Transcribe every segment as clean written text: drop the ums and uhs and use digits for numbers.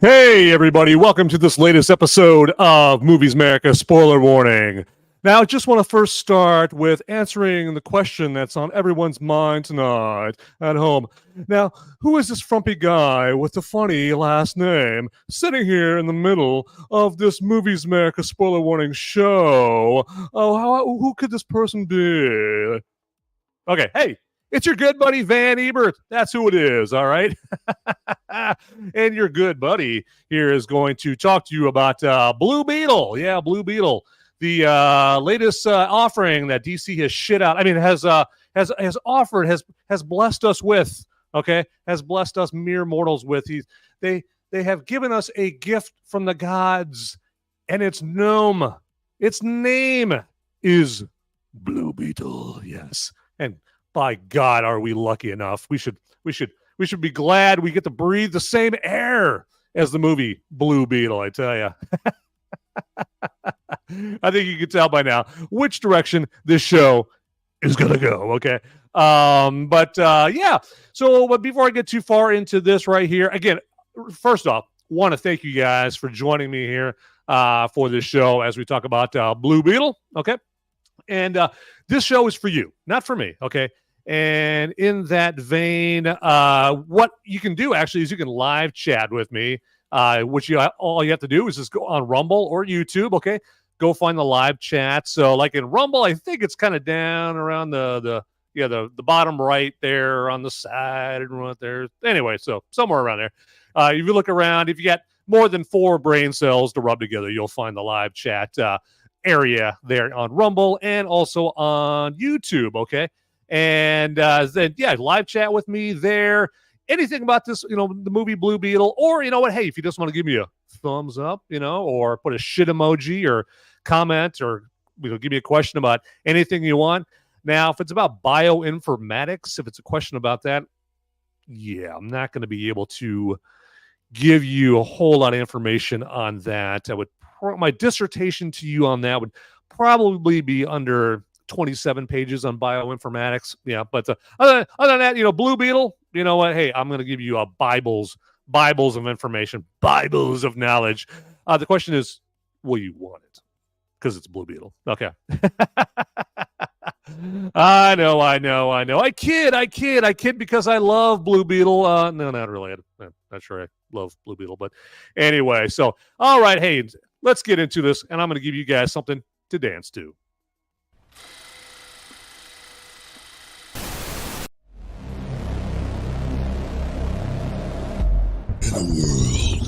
Hey, everybody. Welcome to this latest episode of Movies America Spoiler Warning. Now, I just want to first start with answering the question that's on everyone's mind tonight at home. Now, who is this frumpy guy with the funny last name sitting here in the middle of this Movies America Spoiler Warning show? Oh, who could this person be? Okay, hey, it's your good buddy Van Ebert. That's who it is, all right? And your good buddy here is going to talk to you about Blue Beetle. Yeah, Blue Beetle. The latest offering that DC has shit out. I mean, has offered, has blessed us with. Okay, has blessed us mere mortals with. They have given us a gift from the gods, and its name is Blue Beetle. Yes, and by God, are we lucky enough? We should be glad we get to breathe the same air as the movie Blue Beetle. I tell you. I think you can tell by now which direction this show is going to go, okay? Yeah. So, but before I get too far into this right here, again, first off, want to thank you guys for joining me here for this show as we talk about Blue Beetle, okay? And this show is for you, not for me, okay? And in that vein, what you can do actually is you can live chat with me, which all you have to do is just go on Rumble or YouTube, okay? Go find the live chat. So like in Rumble, I think it's kind of down around the bottom right there on the side and right there. Anyway, so somewhere around there. If you look around, if you got more than 4 brain cells to rub together, you'll find the live chat area there on Rumble and also on YouTube, okay? And then, yeah, live chat with me there. Anything about this, the movie Blue Beetle, or you know what? Hey, if you just want to give me a thumbs up, or put a shit emoji or comment or give me a question about anything you want. Now, if it's about bioinformatics, if it's a question about that, yeah, I'm not going to be able to give you a whole lot of information on that. My dissertation to you on that would probably be under 27 pages on bioinformatics. Yeah, but other than that, Blue Beetle, you know what? Hey, I'm going to give you Bibles of information, Bibles of knowledge. The question is, will you want it? Because it's Blue Beetle. Okay. I know. I kid because I love Blue Beetle. No, not really. I'm not sure I love Blue Beetle, but anyway. So, all right. Hey, let's get into this, and I'm going to give you guys something to dance to. In a world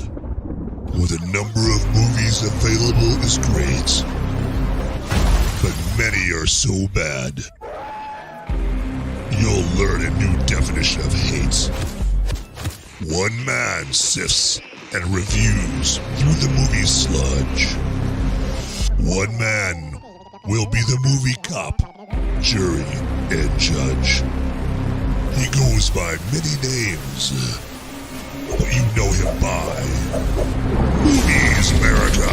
where the number of movies available is great, but many are so bad, you'll learn a new definition of hate. One man sifts and reviews through the movie sludge. One man will be the movie cop, jury, and judge. He goes by many names, but you know him by Movies America.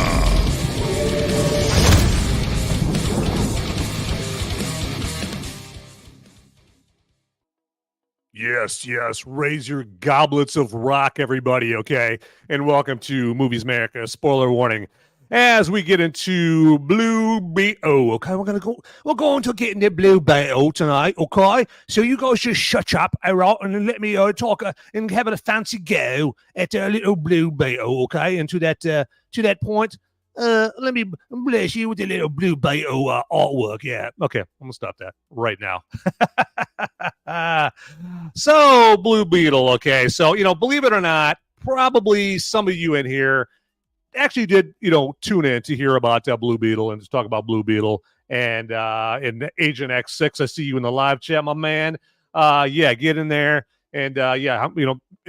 Yes. Raise your goblets of rock, everybody, okay? And welcome to Movies America Spoiler Warning. As we get into Blue Beetle, okay, we're going to get into Blue Beetle tonight, okay? So you guys just shut up, all right, and let me talk and have a fancy go at a little Blue Beetle, okay? And to that point, let me bless you with a little Blue Beetle artwork. Yeah, okay, I'm gonna stop that right now. So Blue Beetle, okay. So believe it or not, probably some of you in here actually did, tune in to hear about Blue Beetle and to talk about Blue Beetle and Agent X6. I see you in the live chat, my man. Yeah, get in there and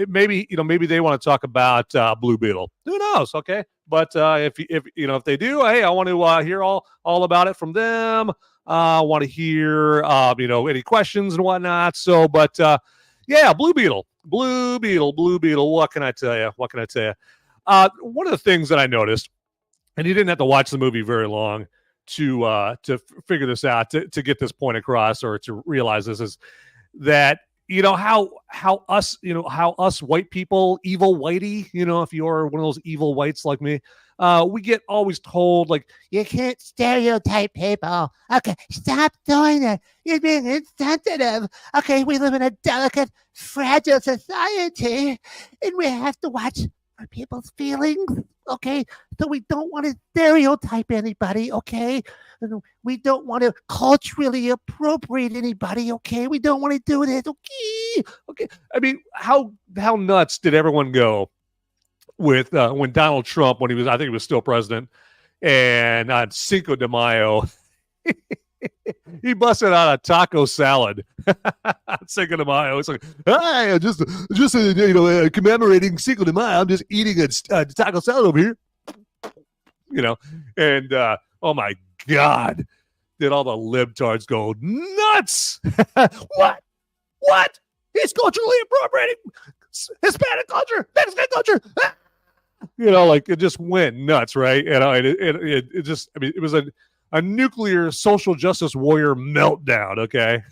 maybe they want to talk about Blue Beetle. Who knows? Okay, but if they do, hey, I want to hear all about it from them. I want to hear any questions and whatnot. So, but yeah, Blue Beetle. What can I tell you? One of the things that I noticed, and you didn't have to watch the movie very long to figure this out, to get this point across or to realize this, is that you know how us white people, evil whitey, if you're one of those evil whites like me, we get always told like you can't stereotype people. Okay, stop doing it. You're being insensitive. Okay, we live in a delicate, fragile society, and we have to watch for people's feelings. Okay, so we don't want to stereotype anybody. Okay, we don't want to culturally appropriate anybody. Okay, we don't want to do this. Okay. I mean, how nuts did everyone go with when Donald Trump, when I think he was still president, and on Cinco de Mayo, he busted out a taco salad. Cinco de Mayo. It's like, hi, just commemorating Cinco de Mayo. I'm just eating a taco salad over here. And oh my God, did all the libtards go nuts? What? He's culturally appropriating Hispanic culture, Mexican culture. Like it just went nuts, right? And it just, I mean, it was a nuclear social justice warrior meltdown, okay?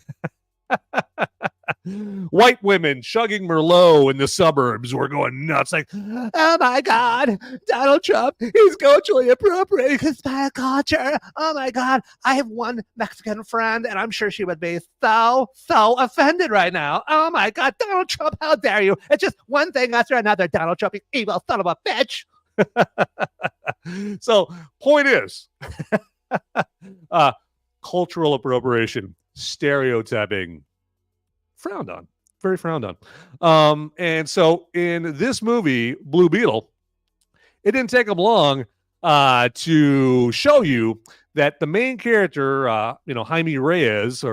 White women chugging Merlot in the suburbs were going nuts, like, oh my God, Donald Trump, he's culturally appropriating Hispanic culture. Oh my God, I have one Mexican friend, and I'm sure she would be so offended right now. Oh my God, Donald Trump, how dare you? It's just one thing after another, Donald Trump, you evil son of a bitch. So, point is, cultural appropriation, stereotyping, frowned on, very frowned on. And so in this movie, Blue Beetle, it didn't take them long to show you that the main character, Jaime Reyes,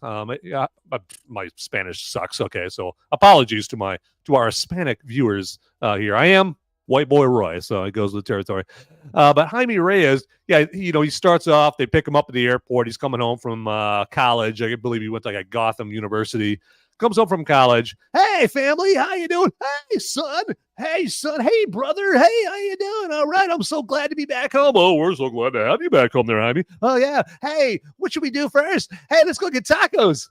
my Spanish sucks. Okay, so apologies to our Hispanic viewers here. I am White Boy Roy, so it goes with the territory. But Jaime Reyes, yeah, he starts off, they pick him up at the airport. He's coming home from college. I believe he went to like a Gotham University. Comes home from college. Hey, family, how you doing? Hey, son. Hey, brother. Hey, how you doing? All right, I'm so glad to be back home. Oh, we're so glad to have you back home there, Jaime. Oh, yeah. Hey, what should we do first? Hey, let's go get tacos.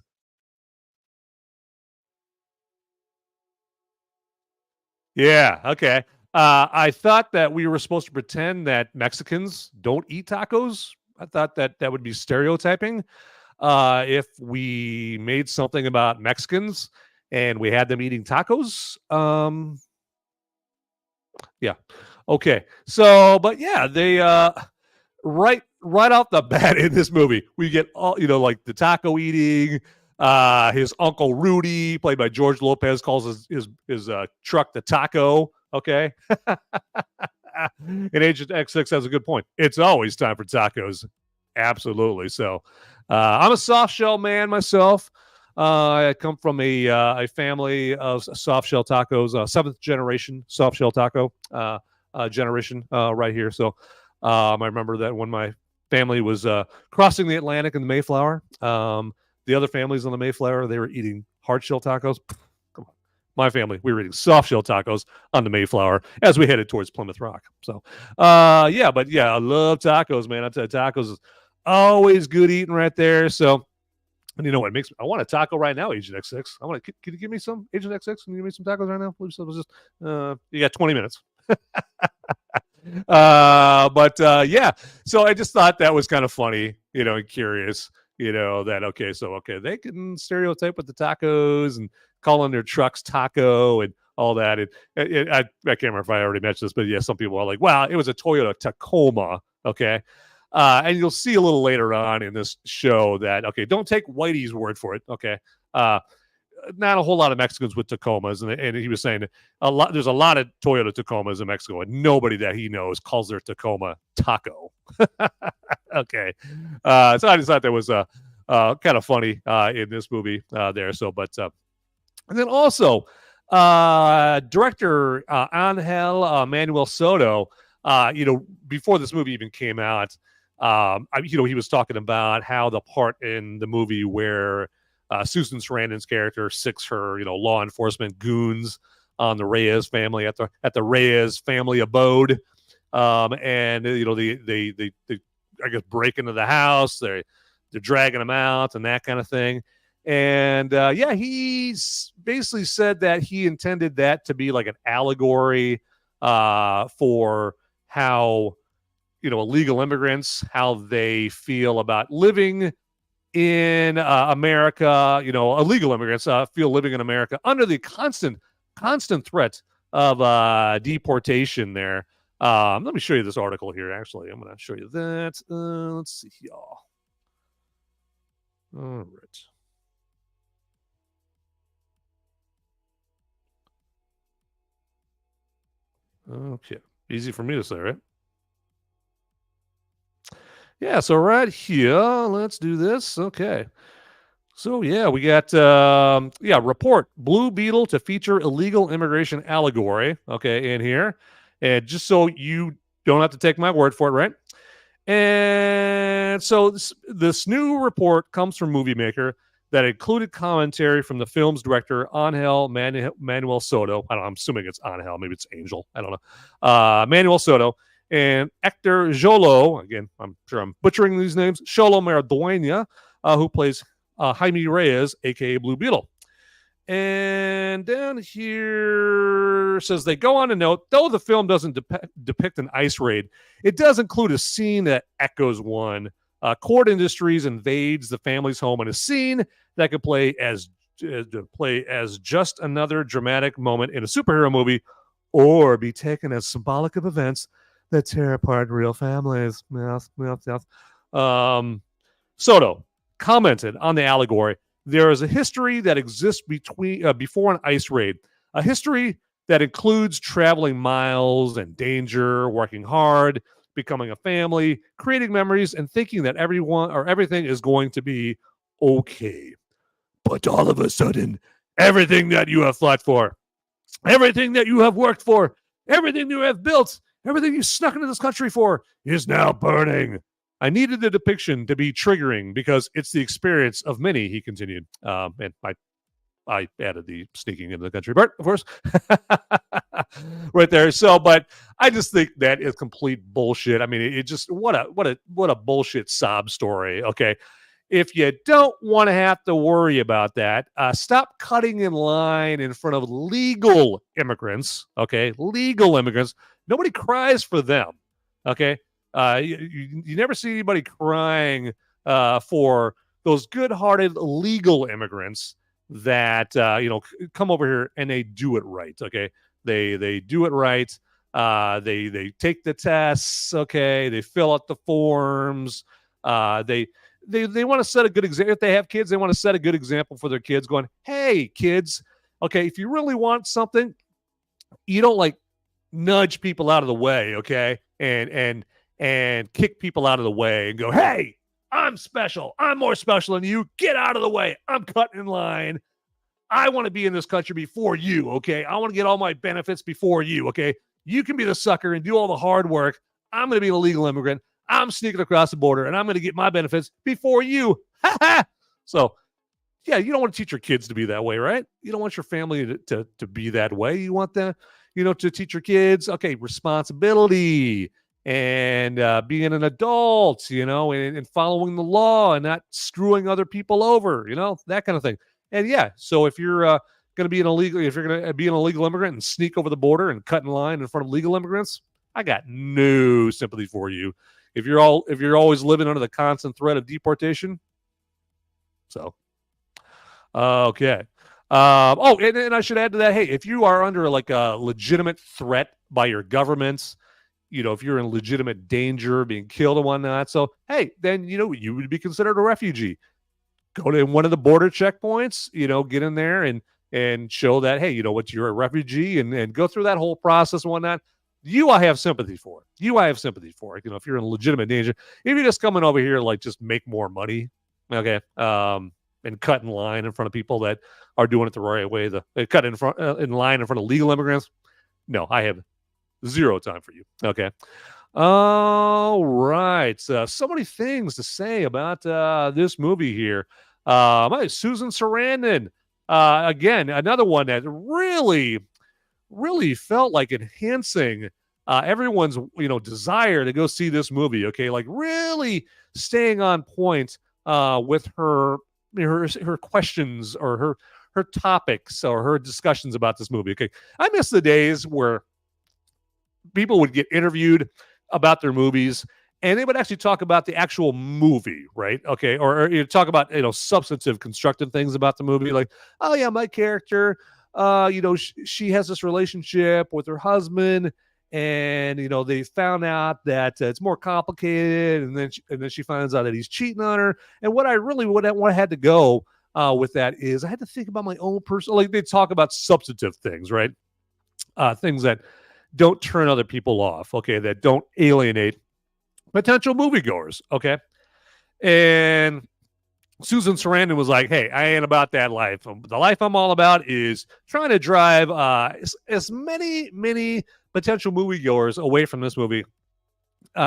Yeah, okay. I thought that we were supposed to pretend that Mexicans don't eat tacos. I thought that would be stereotyping. If we made something about Mexicans and we had them eating tacos. Yeah. Okay. So, but yeah, they right off the bat in this movie, we get all, like the taco eating. His uncle Rudy, played by George Lopez, calls his truck the taco. Okay. And Agent X6 has a good point. It's always time for tacos. Absolutely. So I'm a soft shell man myself. I come from a family of soft shell tacos, seventh generation soft shell taco generation right here. So I remember that when my family was crossing the Atlantic in the Mayflower, the other families on the Mayflower, they were eating hard shell tacos. My family, we were eating soft shell tacos on the Mayflower as we headed towards Plymouth Rock. So, I love tacos, man. I tell you, tacos is always good eating right there. So, and you know what makes me, I want a taco right now, Agent X6. Can you give me some, Agent X6? Can you give me some tacos right now? You got 20 minutes. Yeah. So I just thought that was kind of funny, and curious, that, they can stereotype with the tacos and calling their trucks taco and all that. And I can't remember if I already mentioned this, but yeah, some people are like, wow, it was a Toyota Tacoma. Okay. And you'll see a little later on in this show that, don't take Whitey's word for it. Okay. Not a whole lot of Mexicans with Tacomas. And he was saying there's a lot of Toyota Tacomas in Mexico, and nobody that he knows calls their Tacoma taco. Okay. So I just thought that was kind of funny in this movie there. So, and then also director Angel Manuel Soto, before this movie even came out, he was talking about how the part in the movie where Susan Sarandon's character sicks her, law enforcement goons on the Reyes family at the Reyes family abode, and they I guess break into the house, they're dragging them out and that kind of thing. And he's basically said that he intended that to be like an allegory for how, illegal immigrants, how they feel about living in America. Illegal immigrants feel living in America under the constant threat of deportation there. Let me show you this article here, actually. I'm going to show you that. Let's see, y'all. All right. Okay. Easy for me to say, right? Yeah, so right here, let's do this. Okay. So, yeah, we got, report Blue Beetle to feature illegal immigration allegory, okay, in here. And just so you don't have to take my word for it, right? And so this new report comes from Movie Maker that included commentary from the film's director, Angel Manuel Soto. I don't know, I'm assuming it's Angel, maybe it's Angel. I don't know. Manuel Soto and actor Xolo, again, I'm sure I'm butchering these names, Xolo Mariduena, who plays Jaime Reyes, a.k.a. Blue Beetle. And down here says they go on to note, though the film doesn't depict an ICE raid, it does include a scene that echoes one. Cord Industries invades the family's home in a scene that could play as just another dramatic moment in a superhero movie, or be taken as symbolic of events that tear apart real families. Soto commented on the allegory. There is a history that exists before an ICE raid, a history that includes traveling miles and danger, working hard, becoming a family, creating memories, and thinking that everyone or everything is going to be okay. But all of a sudden, everything that you have fought for, everything that you have worked for, everything you have built, everything you snuck into this country for is now burning. I needed the depiction to be triggering because it's the experience of many, he continued. And I added the sneaking into the country part, of course, right there. So, but I just think that is complete bullshit. I mean, it just, what a bullshit sob story. Okay. If you don't want to have to worry about that, stop cutting in line in front of legal immigrants. Okay. Legal immigrants. Nobody cries for them. Okay. You never see anybody crying for those good-hearted legal immigrants that come over here and they do it right. Okay, they do it right. They take the tests. Okay, they fill out the forms. They want to set a good example. If they have kids, they want to set a good example for their kids. Going, hey, kids. Okay, if you really want something, you don't like nudge people out of the way. Okay, and kick people out of the way and go, hey, I'm special. I'm more special than you. Get out of the way. I'm cutting in line. I want to be in this country before you, okay? I want to get all my benefits before you, okay? You can be the sucker and do all the hard work. I'm going to be an illegal immigrant. I'm sneaking across the border, and I'm going to get my benefits before you. So, yeah, you don't want to teach your kids to be that way, right? You don't want your family to be that way. You want them, to teach your kids, okay, responsibility, and being an adult, and following the law and not screwing other people over, that kind of thing. And yeah, so if you're going to be an illegal immigrant and sneak over the border and cut in line in front of legal immigrants, I got no sympathy for you. If you're always living under the constant threat of deportation. So, okay. And I should add to that, hey, if you are under like a legitimate threat by your government, if you're in legitimate danger, being killed and whatnot, so, hey, then, you would be considered a refugee. Go to one of the border checkpoints, get in there and show that, hey, you're a refugee and go through that whole process and whatnot. I have sympathy for. If you're in legitimate danger. If you're just coming over here, like, just make more money, okay, and cut in line in front of people that are doing it the right way, they cut in line in front of legal immigrants, no, I have zero time for you. Okay. All right. So many things to say about this movie here. Susan Sarandon. Again, another one that really, really felt like enhancing everyone's desire to go see this movie. Okay, like really staying on point with her her questions or her topics or her discussions about this movie. Okay, I miss the days where people would get interviewed about their movies and they would actually talk about the actual movie, right? Okay, or you talk about substantive, constructive things about the movie, like, oh yeah, my character, she has this relationship with her husband, and they found out that it's more complicated, and then she finds out that he's cheating on her. And what I really would have had to go with that is I had to think about my own personal, like they talk about substantive things, right? Things that don't turn other people off, okay, that don't alienate potential moviegoers, okay? And Susan Sarandon was like, hey, I ain't about that life. The life I'm all about is trying to drive as many potential moviegoers away from this movie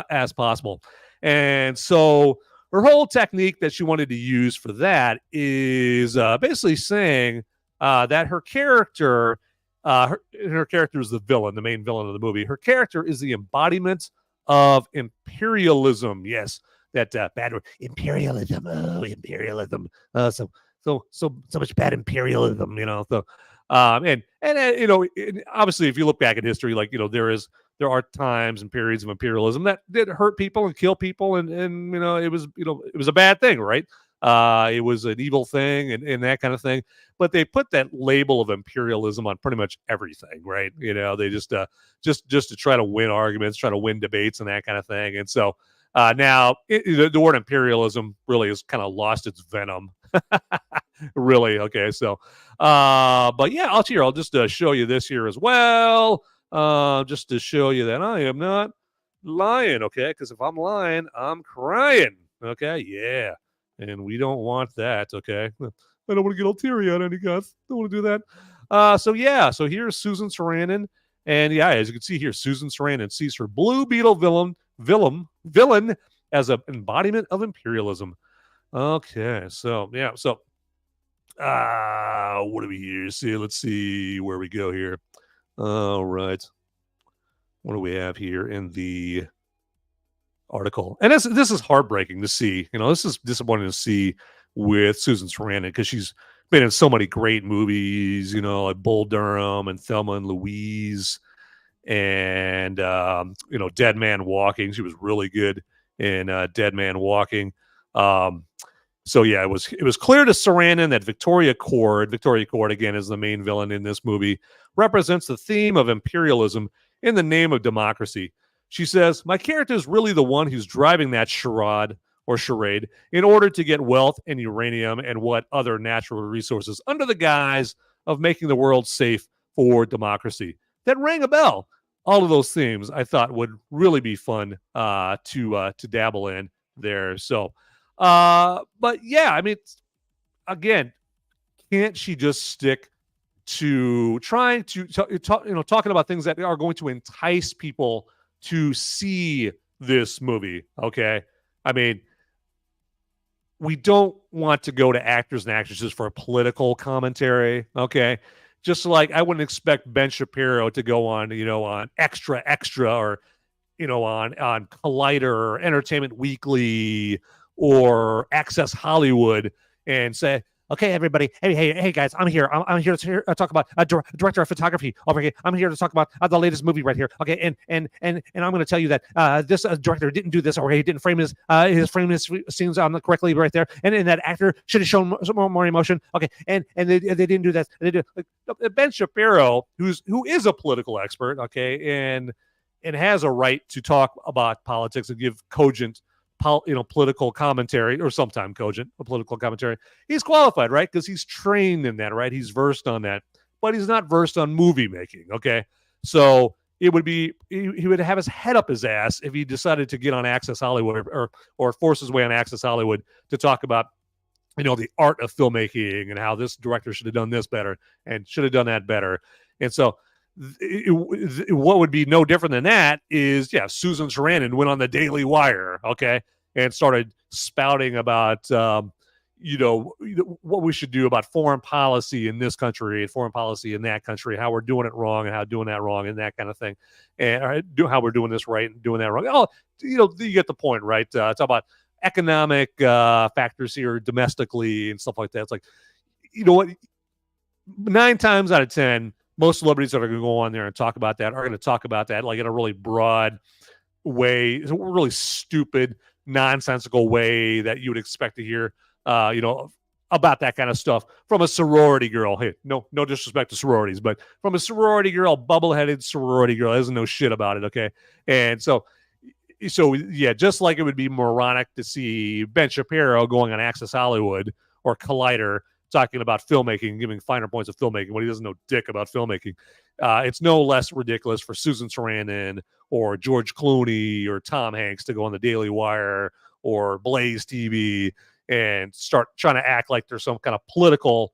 as possible. And so her whole technique that she wanted to use for that is basically saying that her character, her character is the villain, the main villain of the movie. Her character is the embodiment of imperialism. Yes, that bad word, imperialism. Oh, imperialism. So much bad imperialism. So, and obviously, if you look back at history, like there are times and periods of imperialism that did hurt people and kill people, and it was a bad thing, right? It was an evil thing and that kind of thing. But they put that label of imperialism on pretty much everything, right? They just to try to win arguments, try to win debates and that kind of thing. And so now the word imperialism really has kind of lost its venom. Really. Okay. So, but yeah, I'll just show you this here as well. Just to show you that I am not lying. Okay. Because if I'm lying, I'm crying. Okay. Yeah. And we don't want that, okay? I don't want to get all teary-eyed, any guys. Don't want to do that. So here's Susan Sarandon. And yeah, as you can see here, Susan Sarandon sees her Blue Beetle villain as an embodiment of imperialism. Okay, so yeah, so what do we here? Let's see where we go here. All right. What do we have here in the article? And this is heartbreaking to see. This is disappointing to see with Susan Sarandon, because she's been in so many great movies, like Bull Durham and Thelma and Louise, and Dead Man Walking. She was really good in Dead Man Walking. So yeah, it was clear to Sarandon that Victoria Cord again is the main villain in this movie, represents the theme of imperialism in the name of democracy. She says, my character is really the one who's driving that charade in order to get wealth and uranium and what other natural resources under the guise of making the world safe for democracy. That rang a bell. All of those themes I thought would really be fun to dabble in there. So, but yeah, I mean, again, can't she just stick to trying to talking about things that are going to entice people to see this movie? Okay, I mean, we don't want to go to actors and actresses for a political commentary. Okay, just like I wouldn't expect Ben Shapiro to go on, on Extra or, on Collider or Entertainment Weekly or Access Hollywood and say, okay, everybody, hey, guys, I'm here. I'm here to talk about a director of photography over here. I'm here to talk about the latest movie right here. Okay, and I'm going to tell you that this director didn't do this, or he didn't frame his scenes correctly right there, and that actor should have shown more emotion. Okay, and they didn't do that. They did. Ben Shapiro, who is a political expert, okay, and has a right to talk about politics and give cogent political commentary, or sometimes cogent political commentary. He's qualified, right? Because he's trained in that, right? He's versed on that, but he's not versed on movie making. Okay, so it would be he would have his head up his ass if he decided to get on Access Hollywood or force his way on Access Hollywood to talk about the art of filmmaking and how this director should have done this better and should have done that better. And so what would be no different than that is, Susan Sarandon went on the Daily Wire, okay, and started spouting about, what we should do about foreign policy in this country and foreign policy in that country, how we're doing it wrong and how doing that wrong and that kind of thing, and how we're doing this right and doing that wrong. Oh, you get the point, right? Talk about economic factors here domestically and stuff like that. It's like, you know what? 9 times out of 10, most celebrities that are going to go on there and talk about that are going to talk about that like in a really broad way, a really stupid, nonsensical way that you would expect to hear, about that kind of stuff from a sorority girl. Hey, no disrespect to sororities, but from a sorority girl, bubble-headed sorority girl, doesn't know shit about it. Okay, and so yeah, just like it would be moronic to see Ben Shapiro going on Access Hollywood or Collider talking about filmmaking, giving finer points of filmmaking when he doesn't know dick about filmmaking. It's no less ridiculous for Susan Sarandon or George Clooney or Tom Hanks to go on the Daily Wire or Blaze TV and start trying to act like there's some kind of political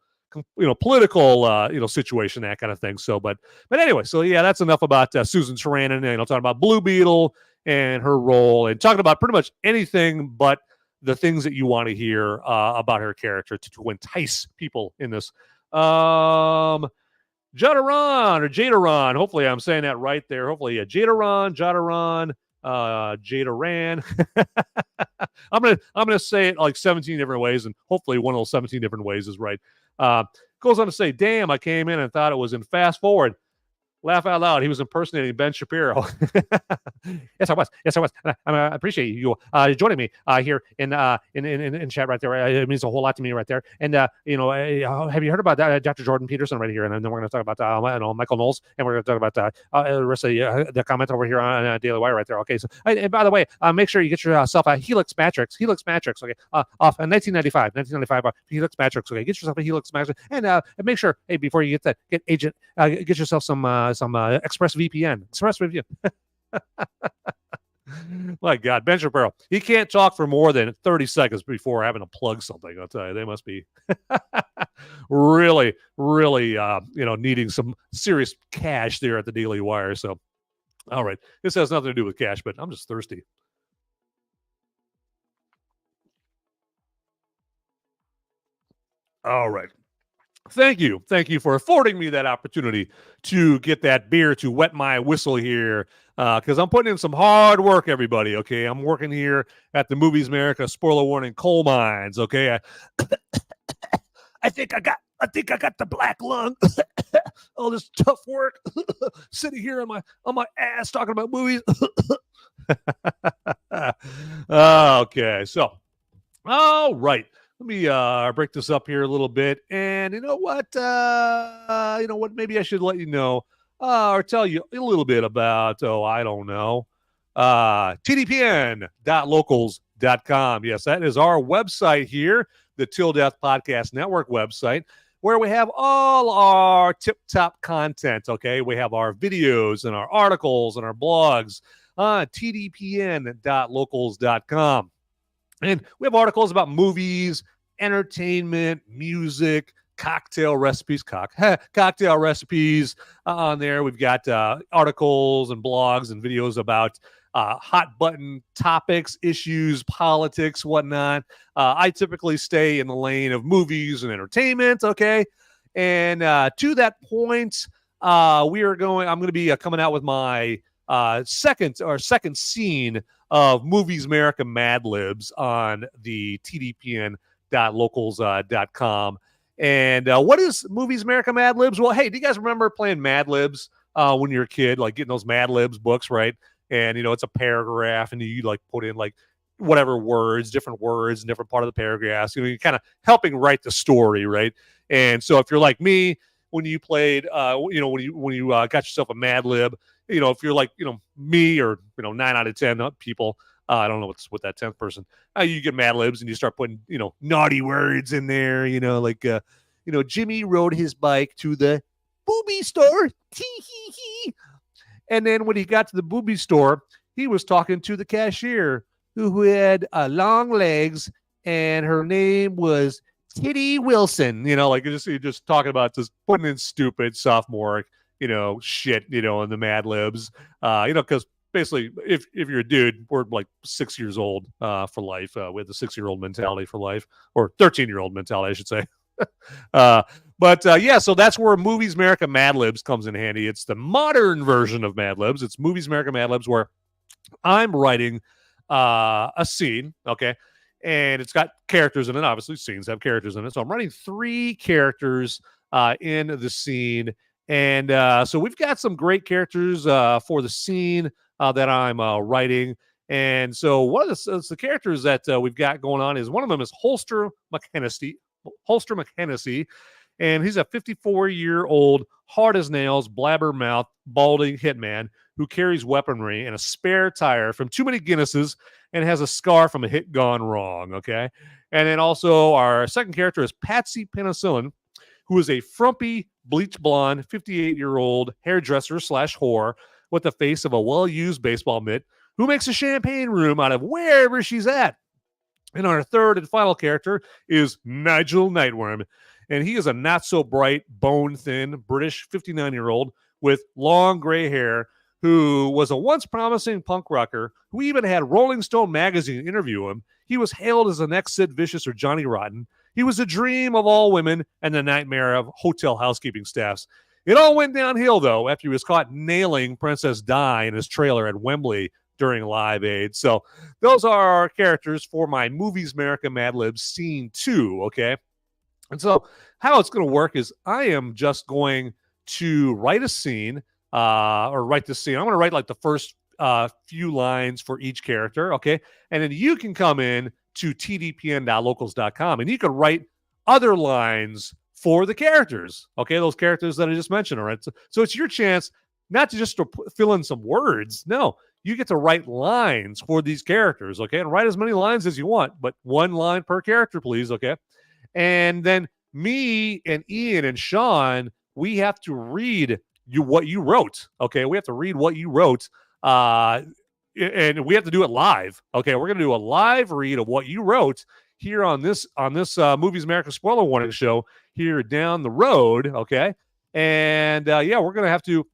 situation, that kind of thing. So, but anyway, so yeah, that's enough about Susan Sarandon, and talking about Blue Beetle and her role, and talking about pretty much anything but the things that you want to hear about her character to entice people in this. Jadaron or Jadaron. Hopefully I'm saying that right there. Hopefully, yeah, Jadaron, Jadaran. I'm gonna say it like 17 different ways, and hopefully one of those 17 different ways is right. Goes on to say, damn, I came in and thought it was in fast forward. Laugh out loud. He was impersonating Ben Shapiro. Yes, I was. I appreciate you joining me here in chat right there. It means a whole lot to me right there. And have you heard about Dr. Jordan Peterson right here? And then we're going to talk about Michael Knowles, and we're going to talk about the rest of the comment over here on Daily Wire right there. Okay. So, and by the way, make sure you get yourself a Helix Matrix. Okay. Off 1995 Helix Matrix. Okay. Get yourself a Helix Matrix, and make sure, hey, before you get yourself some ExpressVPN. My God, Ben Shapiro. He can't talk for more than 30 seconds before having to plug something. I'll tell you, they must be really, really, needing some serious cash there at the Daily Wire. So, all right, this has nothing to do with cash, but I'm just thirsty. All right. Thank you for affording me that opportunity to get that beer to wet my whistle here, because I'm putting in some hard work, everybody. Okay, I'm working here at the Movies America, spoiler warning, coal mines. Okay, I think I got the black lung. All this tough work, sitting here on my ass talking about movies. Okay, so all right. Let me break this up here a little bit. And you know what? Maybe I should let you know or tell you a little bit about, I don't know, tdpn.locals.com. Yes, that is our website here, the Till Death Podcast Network website, where we have all our tip-top content, okay? We have our videos and our articles and our blogs on tdpn.locals.com. And we have articles about movies, entertainment, music, cocktail recipes on there. We've got articles and blogs and videos about hot button topics, issues, politics, whatnot. I typically stay in the lane of movies and entertainment, okay? And to that point, I'm going to be coming out with my second scene of Movies America Mad Libs on the tdpn.locals.com. And what is Movies America Mad Libs? Well, hey, do you guys remember playing Mad Libs when you were a kid, like getting those Mad Libs books, right? And, it's a paragraph, and you like put in like whatever words, different words, in different part of the paragraphs. You're kind of helping write the story, right? And so if you're like me, when you played, when you got yourself a Mad Lib, if you're like, me or, 9 out of 10 people, I don't know what's with that 10th person, you get Mad Libs and you start putting, naughty words in there, like, Jimmy rode his bike to the booby store. And then when he got to the booby store, he was talking to the cashier who had long legs, and her name was Titty Wilson, just talking about just putting in stupid sophomore, shit, in the Mad Libs, because basically if you're a dude, we're like 6 years old for life. We have the 6-year-old mentality for life, or 13-year-old mentality, I should say. So that's where Movies America Mad Libs comes in handy. It's the modern version of Mad Libs. It's Movies America Mad Libs, where I'm writing a scene, okay? and it's got characters in it. Obviously, scenes have characters in it. So I'm writing 3 characters in the scene. And so we've got some great characters for the scene that I'm writing. And so one of the characters that we've got going on is one of them is Holster McHenessy. And he's a 54-year-old, hard as nails, blabbermouth, balding hitman who carries weaponry and a spare tire from too many Guinnesses and has a scar from a hit gone wrong, okay? And then also our second character is Patsy Penicillin, who is a frumpy, bleach blonde, 58-year-old hairdresser / whore with the face of a well-used baseball mitt who makes a champagne room out of wherever she's at. And our third and final character is Nigel Nightworm, and he is a not-so-bright, bone-thin, British 59-year-old with long gray hair who was a once promising punk rocker who even had Rolling Stone magazine interview him. He was hailed as the next Sid Vicious or Johnny Rotten. He was the dream of all women and the nightmare of hotel housekeeping staffs. It all went downhill, though, after he was caught nailing Princess Di in his trailer at Wembley during Live Aid. So those are our characters for my Movies America Mad Libs Scene 2, okay? And so how it's going to work is I am just going to write a scene or write the scene. I'm going to write like the first few lines for each character, okay? And then you can come in to tdpn.locals.com and you can write other lines for the characters, okay? Those characters that I just mentioned, all right? So it's your chance not to just fill in some words. No, you get to write lines for these characters, okay? And write as many lines as you want, but 1 line per character, please, okay? And then me and Ian and Sean, we have to read what you wrote, okay? We have to read what you wrote, and we have to do it live, okay? We're going to do a live read of what you wrote here on this Movies America Spoiler Warning show here down the road, okay? And yeah, we're going to have to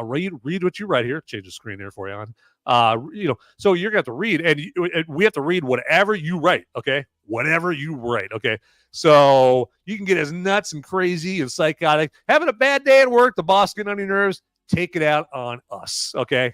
read what you write here. Change the screen there for you on. So you're going to have to read, and we have to read whatever you write, okay? Whatever you write, okay? So you can get as nuts and crazy and psychotic. Having a bad day at work, the boss getting on your nerves, take it out on us, okay?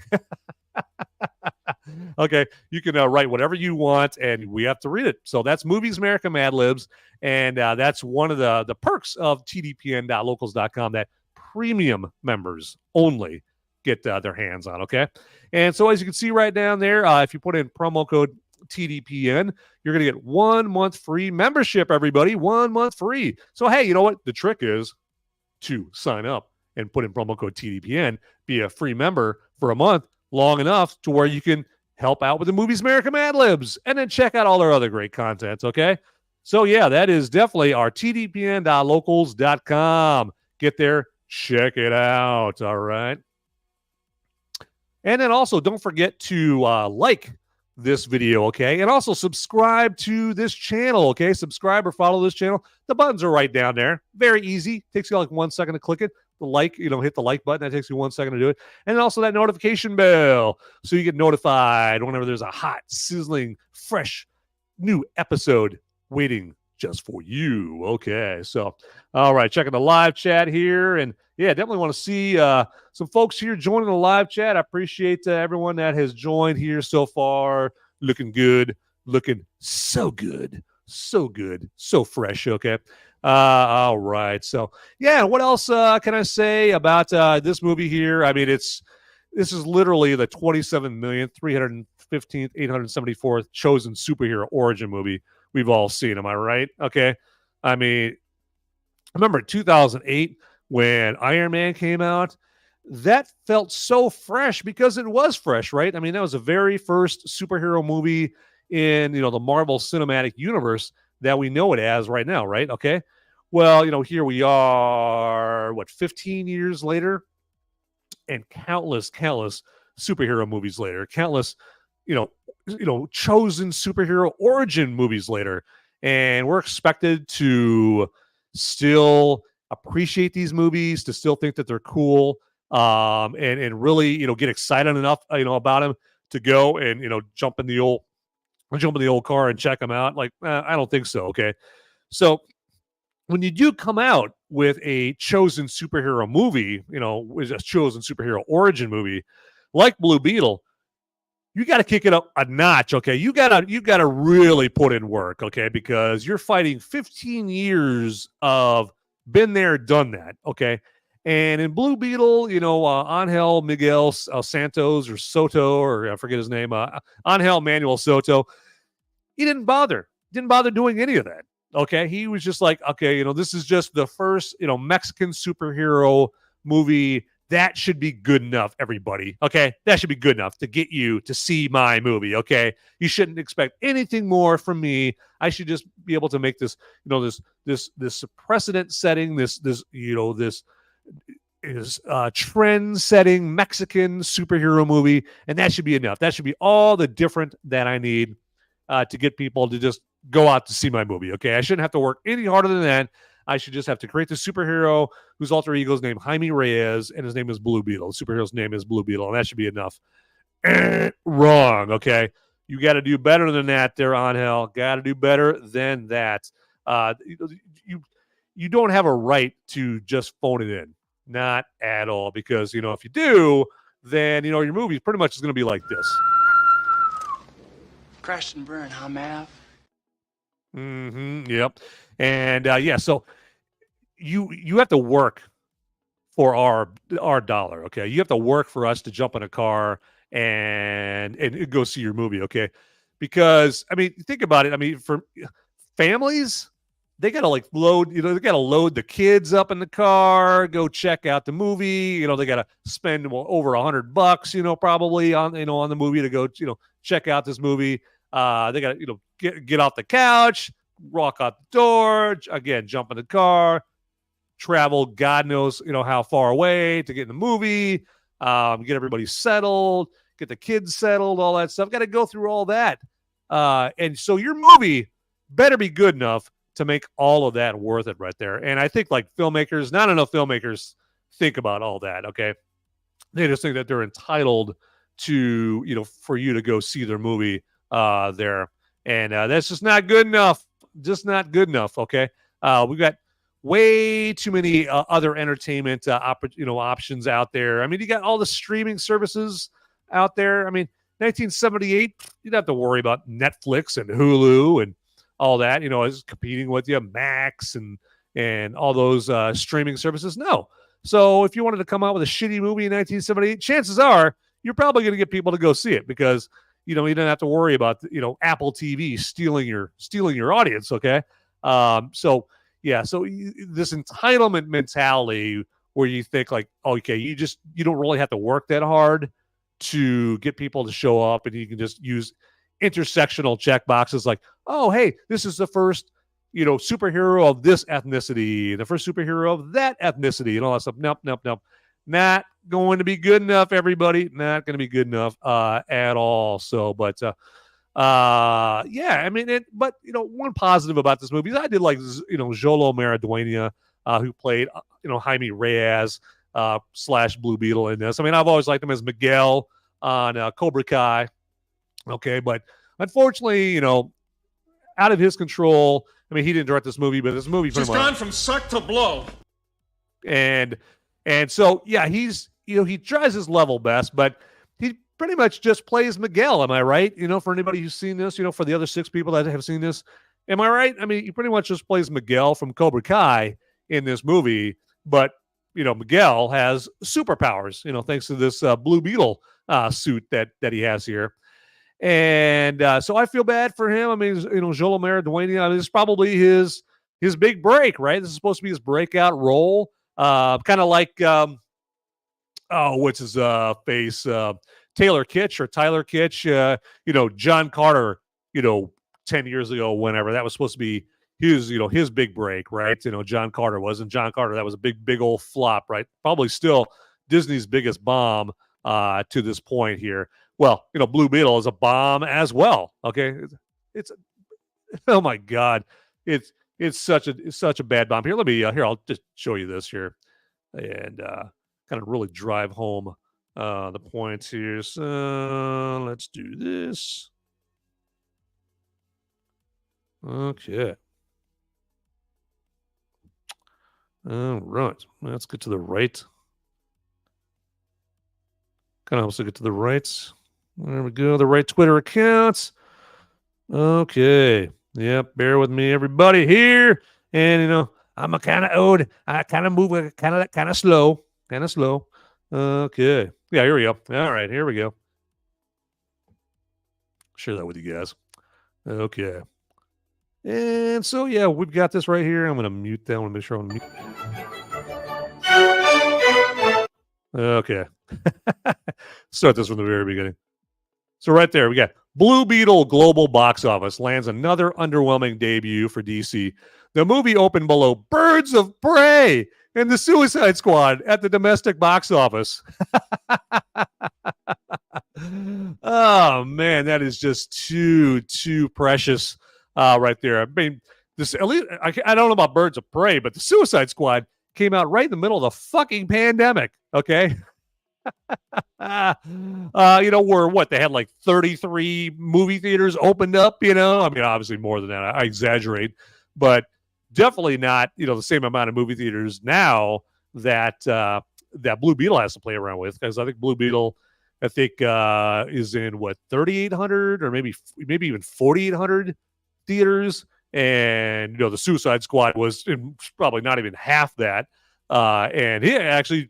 Okay, you can write whatever you want, and we have to read it. So that's Movies America Mad Libs, and that's one of the perks of tdpn.locals.com that premium members only get their hands on, okay? And so as you can see right down there, if you put in promo code TDPN, you're going to get 1 month free membership, everybody. 1 month free. So, hey, you know what? The trick is to sign up and put in promo code TDPN, be a free member for a month, long enough to where you can help out with the Movies America Mad Libs and then check out all their other great content, okay? So, yeah, that is definitely our tdpn.locals.com. Get there, check it out, all right? And then also don't forget to like this video, okay? And also subscribe to this channel, okay? Subscribe or follow this channel. The buttons are right down there. Very easy. Takes you like 1 second to click it. The like, hit the like button. That takes you 1 second to do it. And also that notification bell so you get notified whenever there's a hot, sizzling, fresh new episode waiting just for you. Okay, so all right, checking the live chat here, and yeah, definitely want to see some folks here joining the live chat. I appreciate everyone that has joined here so far. Looking good, looking so good, so fresh. Okay, all right. So yeah, what else can I say about this movie here? I mean, this is literally the 27,315,874th chosen superhero origin movie we've all seen. Am I right? Okay. I mean, I remember in 2008 when Iron Man came out, that felt so fresh because it was fresh, right? I mean, that was the very first superhero movie in, the Marvel Cinematic Universe that we know it as right now, right? Okay. Well, here we are, 15 years later, and countless superhero movies later, countless, chosen superhero origin movies later. And we're expected to still appreciate these movies, to still think that they're cool, and really, get excited enough, about them to go and, jump in the old car and check them out. Like, I don't think so. Okay. So when you do come out with a chosen superhero movie, with a chosen superhero origin movie like Blue Beetle, you got to kick it up a notch, okay? You gotta really put in work, okay? Because you're fighting 15 years of been there, done that, okay? And in Blue Beetle, Angel Miguel Santos or Soto, or I forget his name, Angel Manuel Soto, he didn't bother doing any of that, okay? He was just like, okay, this is just the first, Mexican superhero movie. That should be good enough, everybody. Okay, that should be good enough to get you to see my movie. Okay, you shouldn't expect anything more from me. I should just be able to make this, this precedent setting, this is trend-setting Mexican superhero movie, and that should be enough. That should be all the different that I need to get people to just go out to see my movie. Okay, I shouldn't have to work any harder than that. I should just have to create the superhero whose alter ego is named Jaime Reyes, and his name is Blue Beetle. The superhero's name is Blue Beetle, and that should be enough. Wrong, okay? You got to do better than that there, Angel. Got to do better than that. You don't have a right to just phone it in. Not at all, because, if you do, then, your movie pretty much is going to be like this. Crash and burn, huh, Mav? Yep. And so you have to work for our dollar, okay? You have to work for us to jump in a car and go see your movie, okay? Because think about it. For families, they gotta load, they gotta load the kids up in the car, go check out the movie. They gotta spend over $100, probably on the movie to go, check out this movie. They got to, get off the couch, walk out the door, again, jump in the car, travel God knows, how far away to get in the movie, get everybody settled, get the kids settled, all that stuff. Got to go through all that. And so your movie better be good enough to make all of that worth it right there. And I think filmmakers, not enough filmmakers think about all that, okay? They just think that they're entitled to, for you to go see their movie there. And that's just not good enough. Just not good enough, okay? We've got way too many other entertainment options out there. You got all the streaming services out there. 1978, you don't have to worry about Netflix and Hulu and all that, is competing with you, Max and all those streaming services. No. So if you wanted to come out with a shitty movie in 1978, chances are you're probably going to get people to go see it because you don't have to worry about Apple TV stealing your audience. Okay, so this entitlement mentality where you think okay, you don't really have to work that hard to get people to show up, and you can just use intersectional check boxes like, oh, hey, this is the first superhero of this ethnicity, the first superhero of that ethnicity, and all that stuff. Nope. Not going to be good enough, everybody. Not going to be good enough at all. So, but one positive about this movie is I did Xolo Mariduena, who played Jaime Reyes / Blue Beetle in this. I've always liked him as Miguel on Cobra Kai. Okay, but unfortunately, out of his control. He didn't direct this movie, but this movie She's gone from suck to blow. And so, yeah, he's, he tries his level best, but he pretty much just plays Miguel. Am I right? For anybody who's seen this, for the other 6 people that have seen this, am I right? He pretty much just plays Miguel from Cobra Kai in this movie, but, Miguel has superpowers, thanks to this Blue Beetle suit that he has here. And so I feel bad for him. Xolo Mariduena, this is probably his big break, right? This is supposed to be his breakout role. Kind of like, what's his face? Tyler Kitsch, John Carter, 10 years ago, whenever. That was supposed to be his big break, right? John Carter wasn't. John Carter, that was a big old flop, right? Probably still Disney's biggest bomb to this point here. Well, Blue Beetle is a bomb as well. Okay, it's oh my God, it's such a bad bomb. Here, let me I'll just show you this here, and kind of really drive home the points here. So let's do this. Okay. All right. Let's get to the right. Kind of also get to the right. There we go. The right Twitter accounts. Okay. Yep. Bear with me, everybody here. And, I'm a kind of old. I kind of move kind of slow. Kind of slow. Okay. Yeah, here we go. All right. Here we go. Share that with you guys. Okay. And so, yeah, we've got this right here. I'm going to mute that one. Make sure I'm mute. Okay. Start this from the very beginning. So right there, we got Blue Beetle global box office lands another underwhelming debut for DC. The movie opened below Birds of Prey and The Suicide Squad at the domestic box office. Oh, man, that is just too precious right there. I mean, this at least I don't know about Birds of Prey, but The Suicide Squad came out right in the middle of the fucking pandemic, okay? Where they had like 33 movie theaters opened up, I mean, obviously more than that. I exaggerate, but definitely not, the same amount of movie theaters now that Blue Beetle has to play around with, because I think Blue Beetle, is in 3,800 or maybe even 4,800 theaters, and the Suicide Squad was in probably not even half that, and he actually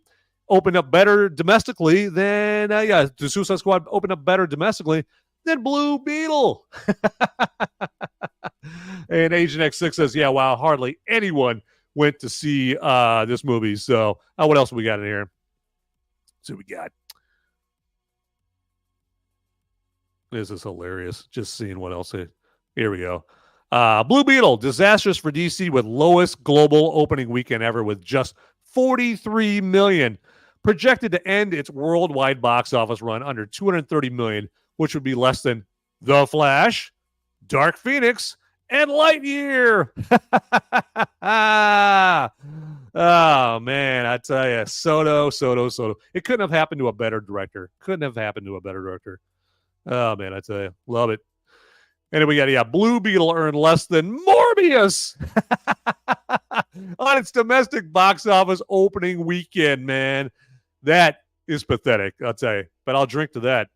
opened up better domestically than the Suicide Squad opened up better domestically than Blue Beetle. And Agent X6 says, yeah, wow, hardly anyone went to see this movie. So what else we got in here? So we got. This is hilarious. Just seeing what else. Here we go. Blue Beetle, disastrous for DC with lowest global opening weekend ever with just 43 million. Projected to end its worldwide box office run under 230 million, which would be less than The Flash, Dark Phoenix, and Lightyear. Oh, man, I tell you, Soto. It couldn't have happened to a better director. Oh, man, I tell you, love it. And then we got, Blue Beetle earned less than Morbius on its domestic box office opening weekend, man. That is pathetic, I'll tell you. But I'll drink to that.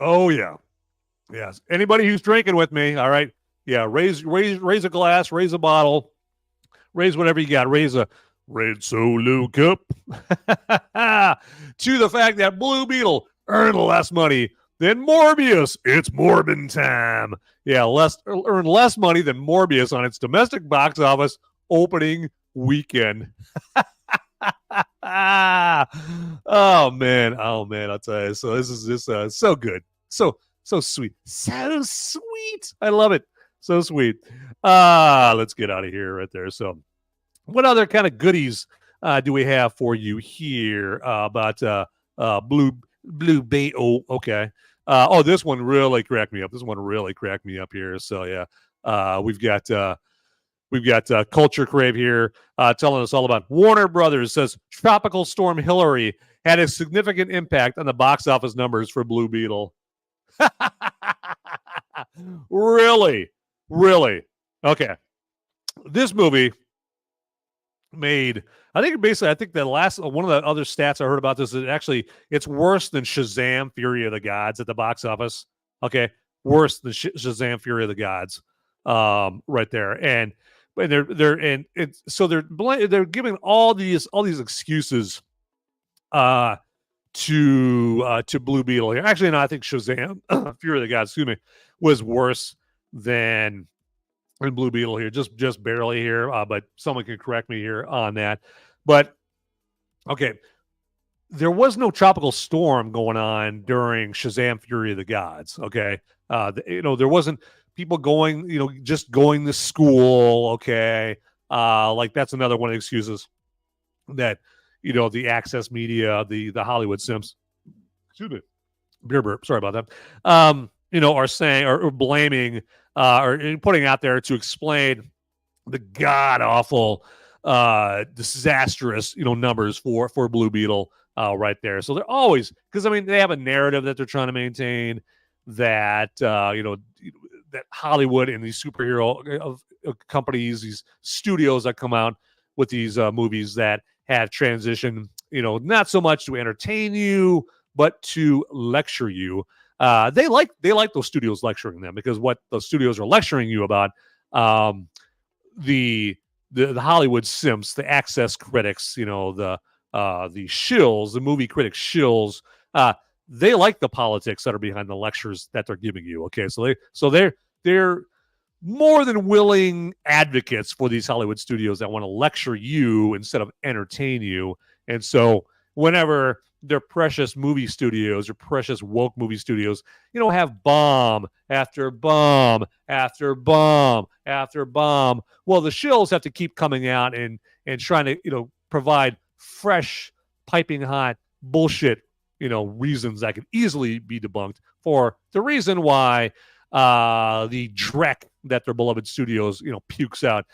Oh, yeah. Yes. Anybody who's drinking with me, all right? Yeah, raise a glass, raise a bottle, raise whatever you got. Raise a red Solo cup to the fact that Blue Beetle earned less money than Morbius. It's Morbin time. Yeah, earned less money than Morbius on its domestic box office opening weekend. Oh man, I'll tell you. So this is just so good. So sweet. So sweet. I love it. So sweet. Let's get out of here right there. So what other kind of goodies do we have for you here about Blue Beetle? Okay. This one really cracked me up. Here. So yeah, we've got Culture Crave here telling us all about Warner Brothers says Tropical Storm Hillary had a significant impact on the box office numbers for Blue Beetle. Really? Okay. This movie made, I think the last one of the other stats I heard about this is it's worse than Shazam Fury of the Gods at the box office. Okay. Worse than Shazam Fury of the Gods. Right there. And they're giving all these excuses to Blue Beetle here. Actually, no, I think Shazam Fury of the Gods, was worse than Blue Beetle here, just barely here. But someone can correct me here on that. But okay, there was no tropical storm going on during Shazam Fury of the Gods. Okay, there wasn't people going, just going to school. Okay, like that's another one of the excuses that the access media, the Hollywood Simps, excuse me, beer burp, sorry about that, are saying or blaming or putting out there to explain the god awful disastrous numbers for Blue Beetle right there. So they're always, because they have a narrative that they're trying to maintain that that Hollywood and these superhero companies, these studios that come out with these movies that have transitioned not so much to entertain you, but to lecture you. They like those studios lecturing them, because what those studios are lecturing you about, the Hollywood simps, the access critics, the shills, the movie critics shills, they like the politics that are behind the lectures that they're giving you. Okay, so they're more than willing advocates for these Hollywood studios that want to lecture you instead of entertain you. And so whenever their precious movie studios or precious woke movie studios, have bomb after bomb after bomb after bomb, well, the shills have to keep coming out and trying to, provide fresh, piping hot bullshit, reasons that could easily be debunked for the reason why the dreck that their beloved studios, pukes out,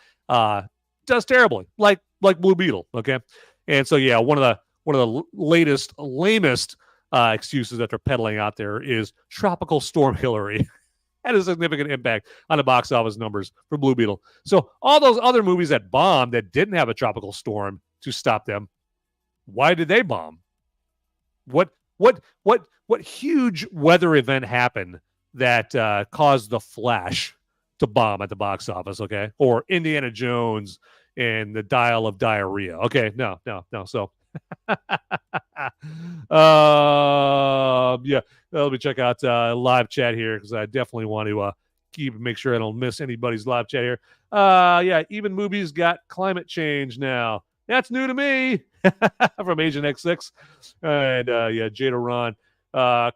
does terribly, like Blue Beetle. Okay. And so, yeah, one of the latest, lamest excuses that they're peddling out there is Tropical Storm Hillary. Had a significant impact on the box office numbers for Blue Beetle. So all those other movies that bombed that didn't have a tropical storm to stop them, why did they bomb? What huge weather event happened that caused The Flash to bomb at the box office? Okay, or Indiana Jones and the Dial of Diarrhea. Okay, no. So, yeah, let me check out live chat here, because I definitely want to make sure I don't miss anybody's live chat here. Yeah, even movies got climate change now. That's new to me. From Agent X6. And yeah, Jada Ron.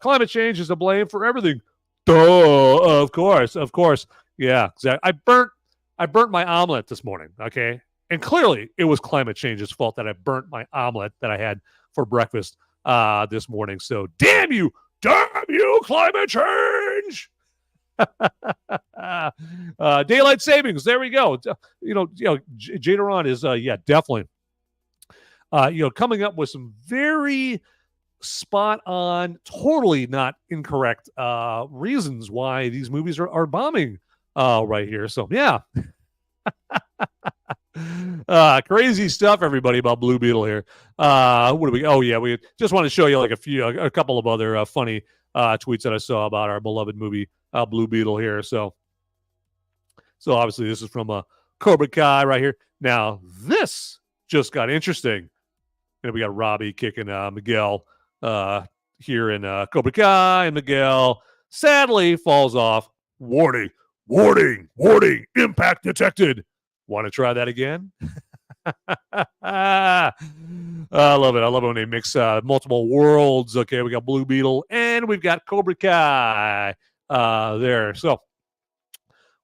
Climate change is to blame for everything. Duh, of course. Yeah, exactly. I burnt my omelet this morning, okay? And clearly it was climate change's fault that I burnt my omelet that I had for breakfast this morning. So damn you, climate change. Daylight savings. There we go. Jada Ron is definitely coming up with some very spot on, totally not incorrect reasons why these movies are bombing right here. So yeah. Crazy stuff, everybody, about Blue Beetle here. What do we? Oh yeah, we just want to show you like a couple of other funny tweets that I saw about our beloved movie Blue Beetle here. So obviously this is from Cobra Kai right here. Now this just got interesting. And we got Robbie kicking Miguel here in Cobra Kai, and Miguel sadly falls off. Warning, impact detected. Want to try that again? I love it. I love it when they mix multiple worlds. Okay, we got Blue Beetle and we've got Cobra Kai there. So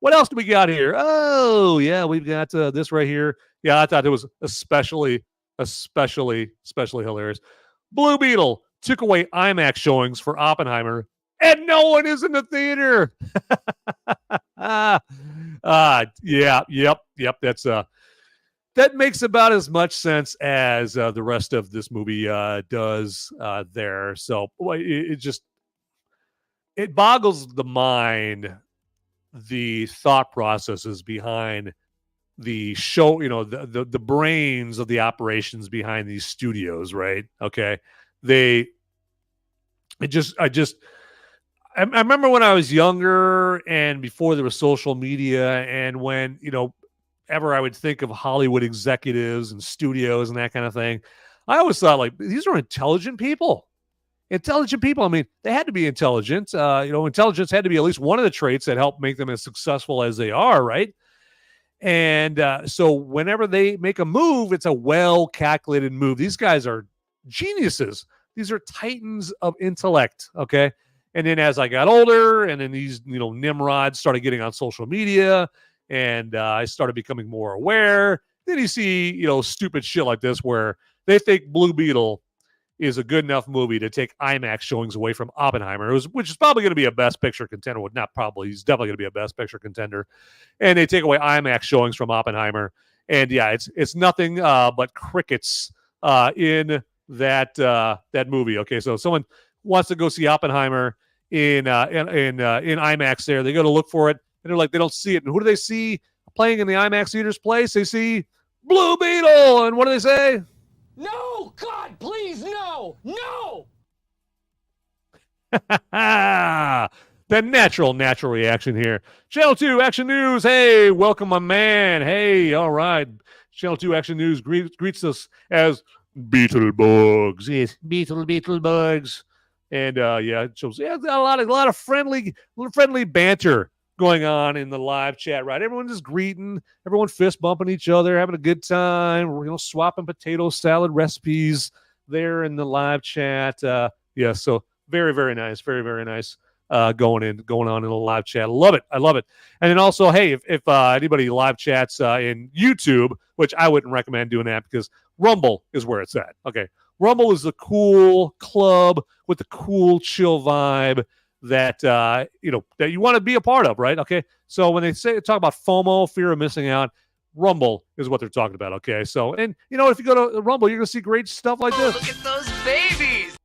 what else do we got here? Oh, yeah, we've got this right here. Yeah, I thought it was especially hilarious. Blue Beetle took away IMAX showings for Oppenheimer, and no one is in the theater. Yep. That makes about as much sense as the rest of this movie does there. So it boggles the mind, the thought processes behind the show, the brains of the operations behind these studios, right? Okay. I remember when I was younger and before there was social media, and when, ever I would think of Hollywood executives and studios and that kind of thing, I always thought, like, these are intelligent people. I mean, they had to be intelligent. Intelligence had to be at least one of the traits that helped make them as successful as they are, right? And so whenever they make a move, it's a well-calculated move. These guys are geniuses. These are titans of intellect, okay? And then as I got older, and then these, Nimrods started getting on social media, and I started becoming more aware, then you see, stupid shit like this where they think Blue Beetle is a good enough movie to take IMAX showings away from Oppenheimer, which is probably going to be a Best Picture contender. Well, not probably. He's definitely going to be a Best Picture contender. And they take away IMAX showings from Oppenheimer. And, yeah, it's nothing but crickets in that movie. Okay, so someone wants to go see Oppenheimer in IMAX there. They go to look for it, and they're like, they don't see it. And who do they see playing in the IMAX theater's place? They see Blue Beetle. And what do they say? No! God, please, no! No! The natural reaction here. Channel 2 Action News. Hey, welcome, my man. Hey, all right. Channel 2 Action News greets us as Beetlebugs. Yes, Beetlebugs. And yeah, it shows a lot of friendly banter going on in the live chat, right? Everyone just greeting, everyone fist bumping each other, having a good time, swapping potato salad recipes there in the live chat. Yeah, so very, very nice. Very, very nice. Going on in the live chat. I love it. And then also, hey, if anybody live chats in YouTube, which I wouldn't recommend doing that because Rumble is where it's at. Okay. Rumble is the cool club with the cool chill vibe that that you want to be a part of, right? Okay. So when they talk about FOMO, fear of missing out, Rumble is what they're talking about. Okay. So, and if you go to Rumble, you're gonna see great stuff like this. Look at those babies!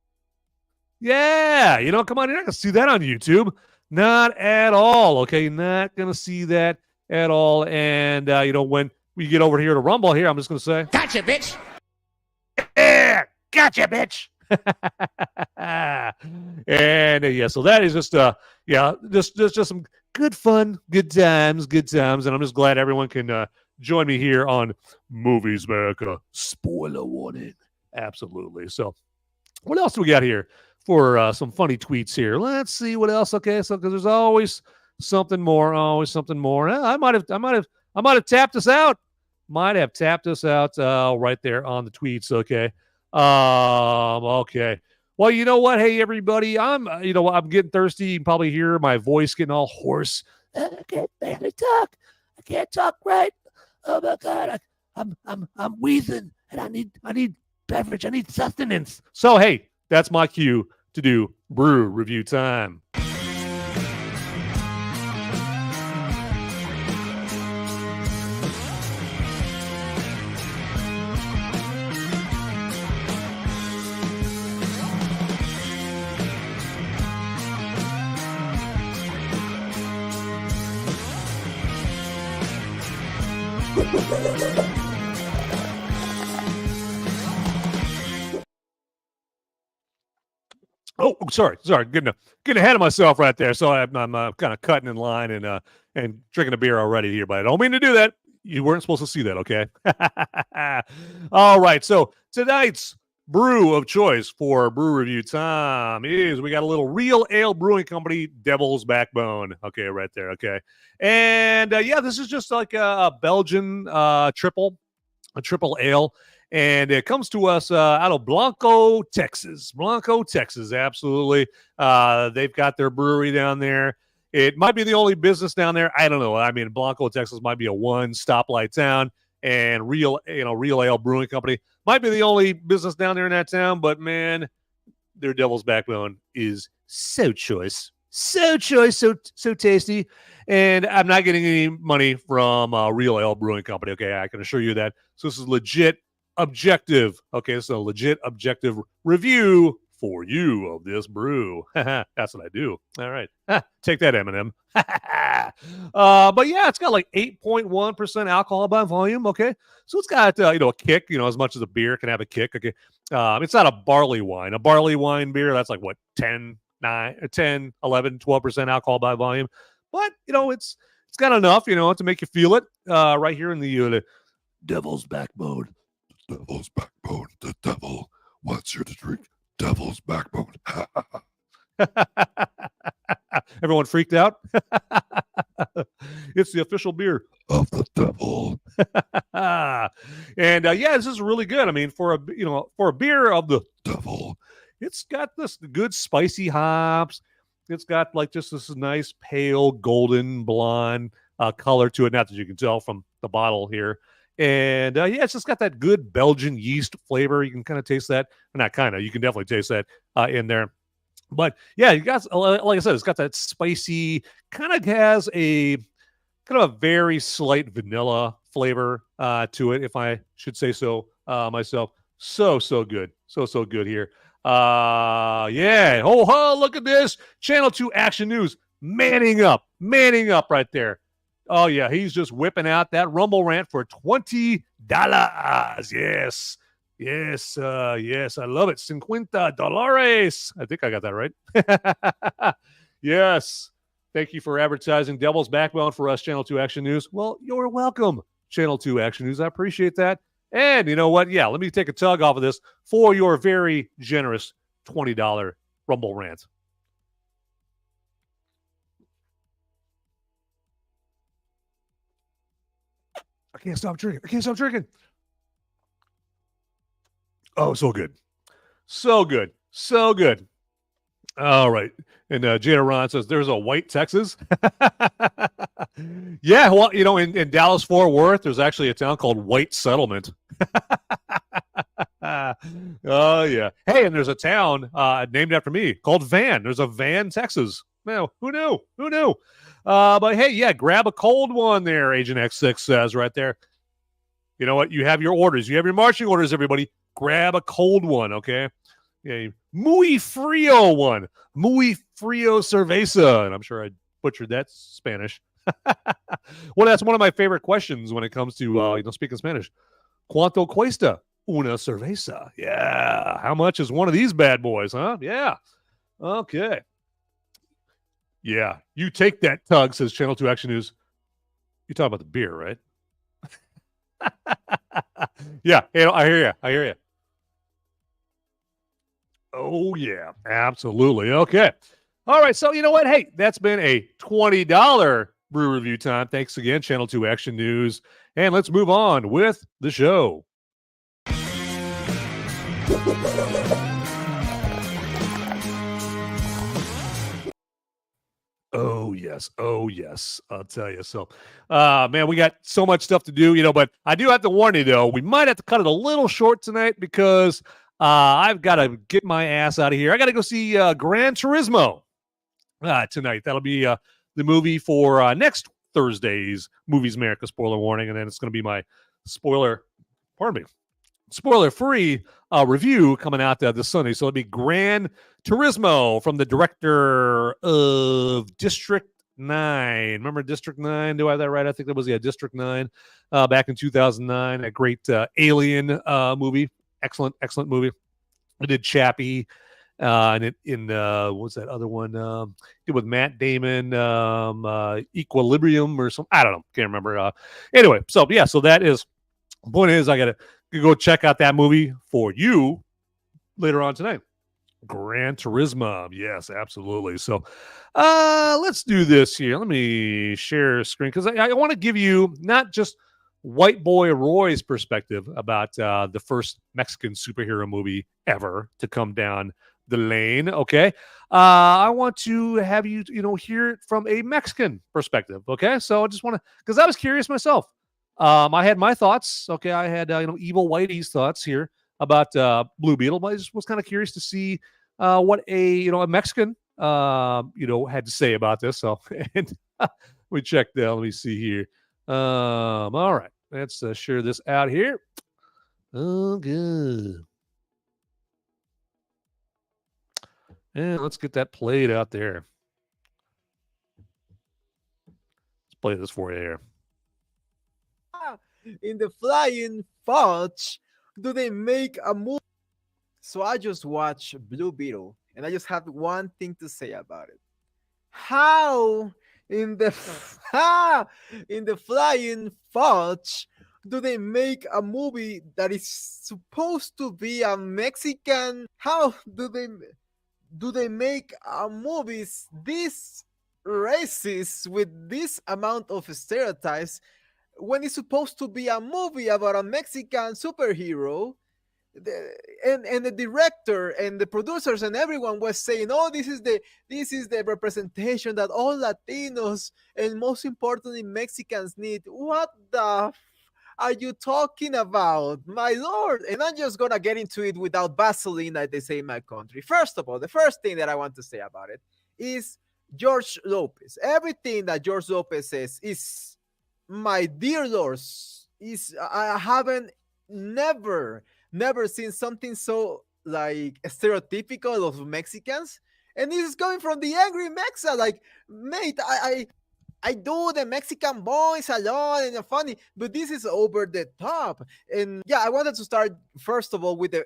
Yeah, come on, you're not going to see that on YouTube. Not at all, okay? Not going to see that at all. And, when we get over here to Rumble here, I'm just going to say, Gotcha, bitch! Yeah, gotcha, bitch! And, yeah, so that is just, just some good fun, good times. And I'm just glad everyone can join me here on Movies Merica. Spoiler warning. Absolutely. So, what else do we got here? For some funny tweets here. Let's see what else. Okay, so because there's always something more. I might have tapped us out. Right there on the tweets. Okay. Okay. Well, you know what? Hey, everybody. I'm getting thirsty. You can probably hear my voice getting all hoarse. I can't barely talk. I can't talk right. Oh my God. I'm wheezing, and I need beverage. I need sustenance. So hey. That's my cue to do brew review time. Oh, sorry, getting ahead of myself right there. So I'm kind of cutting in line and drinking a beer already here, but I don't mean to do that. You weren't supposed to see that, okay? All right, so tonight's brew of choice for brew review time is we got a little Real Ale Brewing Company Devil's Backbone. Okay, right there, okay. And yeah, this is just like a Belgian triple ale. And it comes to us out of Blanco, Texas. Absolutely. They've got their brewery down there. It might be the only business down there. I don't know. I mean, Blanco, Texas might be a one stoplight town, and Real Ale Brewing Company might be the only business down there in that town. But man, their Devil's Backbone is so choice, so tasty. And I'm not getting any money from Real Ale Brewing Company. Okay, I can assure you that. So this is legit. Objective. Okay, so legit objective review for you of this brew. That's what I do. All right. Take that, Eminem. But yeah, it's got like 8.1% alcohol by volume. Okay. So it's got, a kick, as much as a beer can have a kick. Okay. It's not a barley wine. A barley wine beer, that's like what, 10, 11, 12% alcohol by volume. But, it's got enough, to make you feel it right here in the Devil's Backbone. Devil's Backbone. The devil wants you to drink Devil's Backbone. Everyone freaked out? It's the official beer of the devil. And yeah, this is really good. I mean, for a beer of the devil, it's got this good spicy hops. It's got like just this nice pale golden blonde color to it. Not that you can tell from the bottle here. And yeah, it's just got that good Belgian yeast flavor. You can kind of taste that. Not kind of. You can definitely taste that in there. But yeah, you got, like I said, it's got that spicy, kind of has a very slight vanilla flavor to it, if I should say so myself. So good. So good here. Yeah. Oh, look at this. Channel 2 Action News. Manning up right there. Oh, yeah, he's just whipping out that Rumble rant for $20. Yes. Yes, yes, I love it. $50. I think I got that right. Yes. Thank you for advertising Devil's Backbone for us, Channel 2 Action News. Well, you're welcome, Channel 2 Action News. I appreciate that. And you know what? Yeah, let me take a tug off of this for your very generous $20 Rumble rant. I can't stop drinking. Oh, so good. So good. All right. And Jada Ron says there's a white Texas. Yeah, well, in Dallas Fort Worth, there's actually a town called White Settlement. Oh, yeah. Hey, and there's a town named after me called Van. There's a Van, Texas. Well, who knew? But hey, yeah, grab a cold one there, Agent X6 says right there. You know what? You have your orders. You have your marching orders, everybody. Grab a cold one, okay? Yeah, muy frío one. Muy frío cerveza. And I'm sure I butchered that Spanish. Well, that's one of my favorite questions when it comes to speaking Spanish. ¿Cuánto cuesta una cerveza? Yeah. How much is one of these bad boys, huh? Yeah. Okay. Yeah. You take that tug, says Channel 2 Action News. You're talking about the beer, right? Yeah. I hear you. Oh, yeah. Absolutely. Okay. All right. So, you know what? Hey, that's been a $20 brew review time. Thanks again, Channel 2 Action News. And let's move on with the show. Oh, yes. I'll tell you. So, man, we got so much stuff to do, but I do have to warn you, though. We might have to cut it a little short tonight because I've got to get my ass out of here. I got to go see Gran Turismo tonight. That'll be the movie for next Thursday's Movies America spoiler warning. And then it's going to be my spoiler-free review coming out this Sunday. So it'll be Gran Turismo from the director of District 9. Remember District 9? Do I have that right? I think that was District 9 back in 2009. A great alien movie. Excellent movie. I did Chappie. And what's that other one? Did with Matt Damon, Equilibrium or something. I don't know. Can't remember. Anyway, so that is, point is, I got to go check out that movie for you later on tonight. Gran Turismo. Yes, absolutely. So let's do this here. Let me share a screen because I want to give you not just White Boy Roy's perspective about the first Mexican superhero movie ever to come down the lane. Okay. I want to have you, hear it from a Mexican perspective. Okay. So I just want to, because I was curious myself. I had my thoughts. Okay. I had, Evil Whitey's thoughts here about Blue Beetle, but I just was kind of curious to see what a Mexican, had to say about this. So, and we checked that. Let me see here. All right. Let's share this out here. Oh, good. And let's get that played out there. Let's play this for you here. In the flying fudge, do they make a movie? So I just watched Blue Beetle, and I just have one thing to say about it. How in the flying fudge do they make a movie that is supposed to be a Mexican? How do they make movies this racist with this amount of stereotypes when it's supposed to be a movie about a Mexican superhero? And the director and the producers and everyone was saying, "Oh, this is the representation that all Latinos and most importantly Mexicans need." What the are you talking about, my lord? And I'm just gonna get into it without Vaseline, like they say in my country. First of all, the first thing that I want to say about it is George Lopez. Everything that George Lopez says is, my dear lords, I haven't never seen something so like stereotypical of Mexicans. And this is coming from the angry Mexa. Like, mate, I do the Mexican voice a lot and funny, but this is over the top. And yeah, I wanted to start first of all with the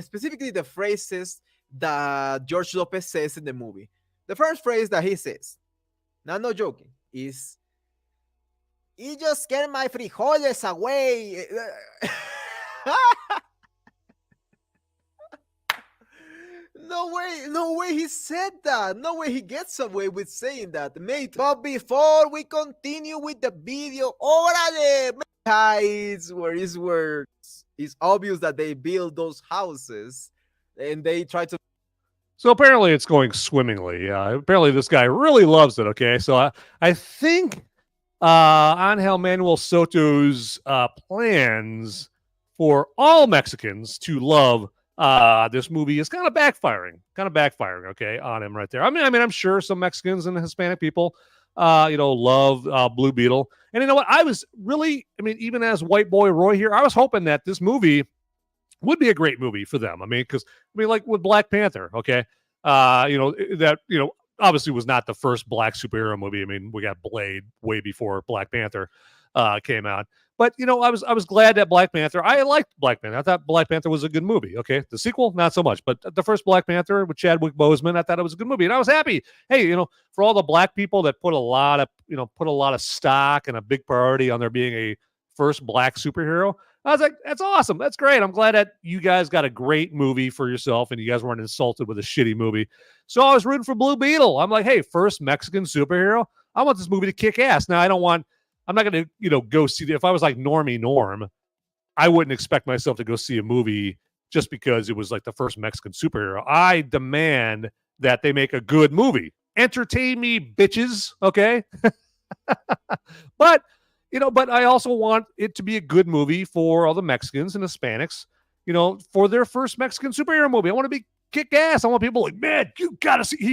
specifically the phrases that George Lopez says in the movie. The first phrase that he says, now no joking, is "You just scared my frijoles away." No way he said that. No way he gets away with saying that, mate. But before we continue with the video, órale, guys, where it's obvious that they build those houses and they try to. So apparently it's going swimmingly. Apparently this guy really loves it. Okay, so I think Angel Manuel Soto's plans for all Mexicans to love this movie is kind of backfiring, okay, on him right there. I mean, I'm sure some Mexicans and Hispanic people, love Blue Beetle. And you know what? I was really, even as white boy Roy here, I was hoping that this movie would be a great movie for them. Because like with Black Panther, okay, obviously was not the first black superhero movie. We got Blade way before Black Panther came out. But I was glad that Black Panther. I liked Black Panther. I thought Black Panther was a good movie. Okay, the sequel not so much, but the first Black Panther with Chadwick Boseman, I thought it was a good movie, and I was happy. Hey, for all the black people that put a lot of stock and a big priority on there being a first black superhero, I was like, that's awesome. That's great. I'm glad that you guys got a great movie for yourself and you guys weren't insulted with a shitty movie. So I was rooting for Blue Beetle. I'm like, hey, first Mexican superhero. I want this movie to kick ass. Now I'm not going to, go see if I was like Normie Norm, I wouldn't expect myself to go see a movie just because it was like the first Mexican superhero. I demand that they make a good movie. Entertain me, bitches. Okay. But I also want it to be a good movie for all the Mexicans and Hispanics, for their first Mexican superhero movie. I want to be kick ass. I want people like, man, you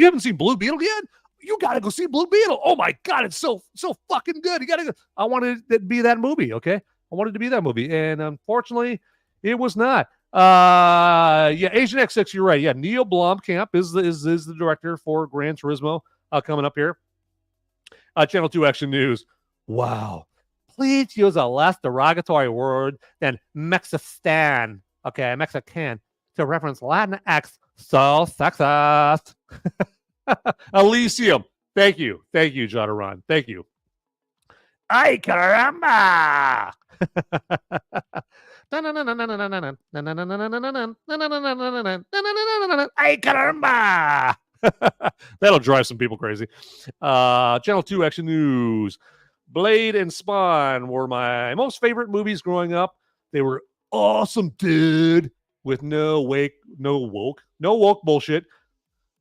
haven't seen Blue Beetle yet? You got to go see Blue Beetle. Oh my God, it's so fucking good. You got to go. I wanted it to be that movie, okay? I wanted it to be that movie. And unfortunately, it was not. Asian X6, you're right. Yeah, Neil Blomkamp is the director for Gran Turismo coming up here. Channel 2 Action News. Wow. Please use a less derogatory word than Mexistan, okay, Mexican, to reference Latinx. So sexist. Elysium. Thank you, John Aron. Thank you. Ay, caramba! Ay, caramba! That'll drive some people crazy. Channel 2 Action News. Blade and Spawn were my most favorite movies growing up. They were awesome, dude. With no woke bullshit.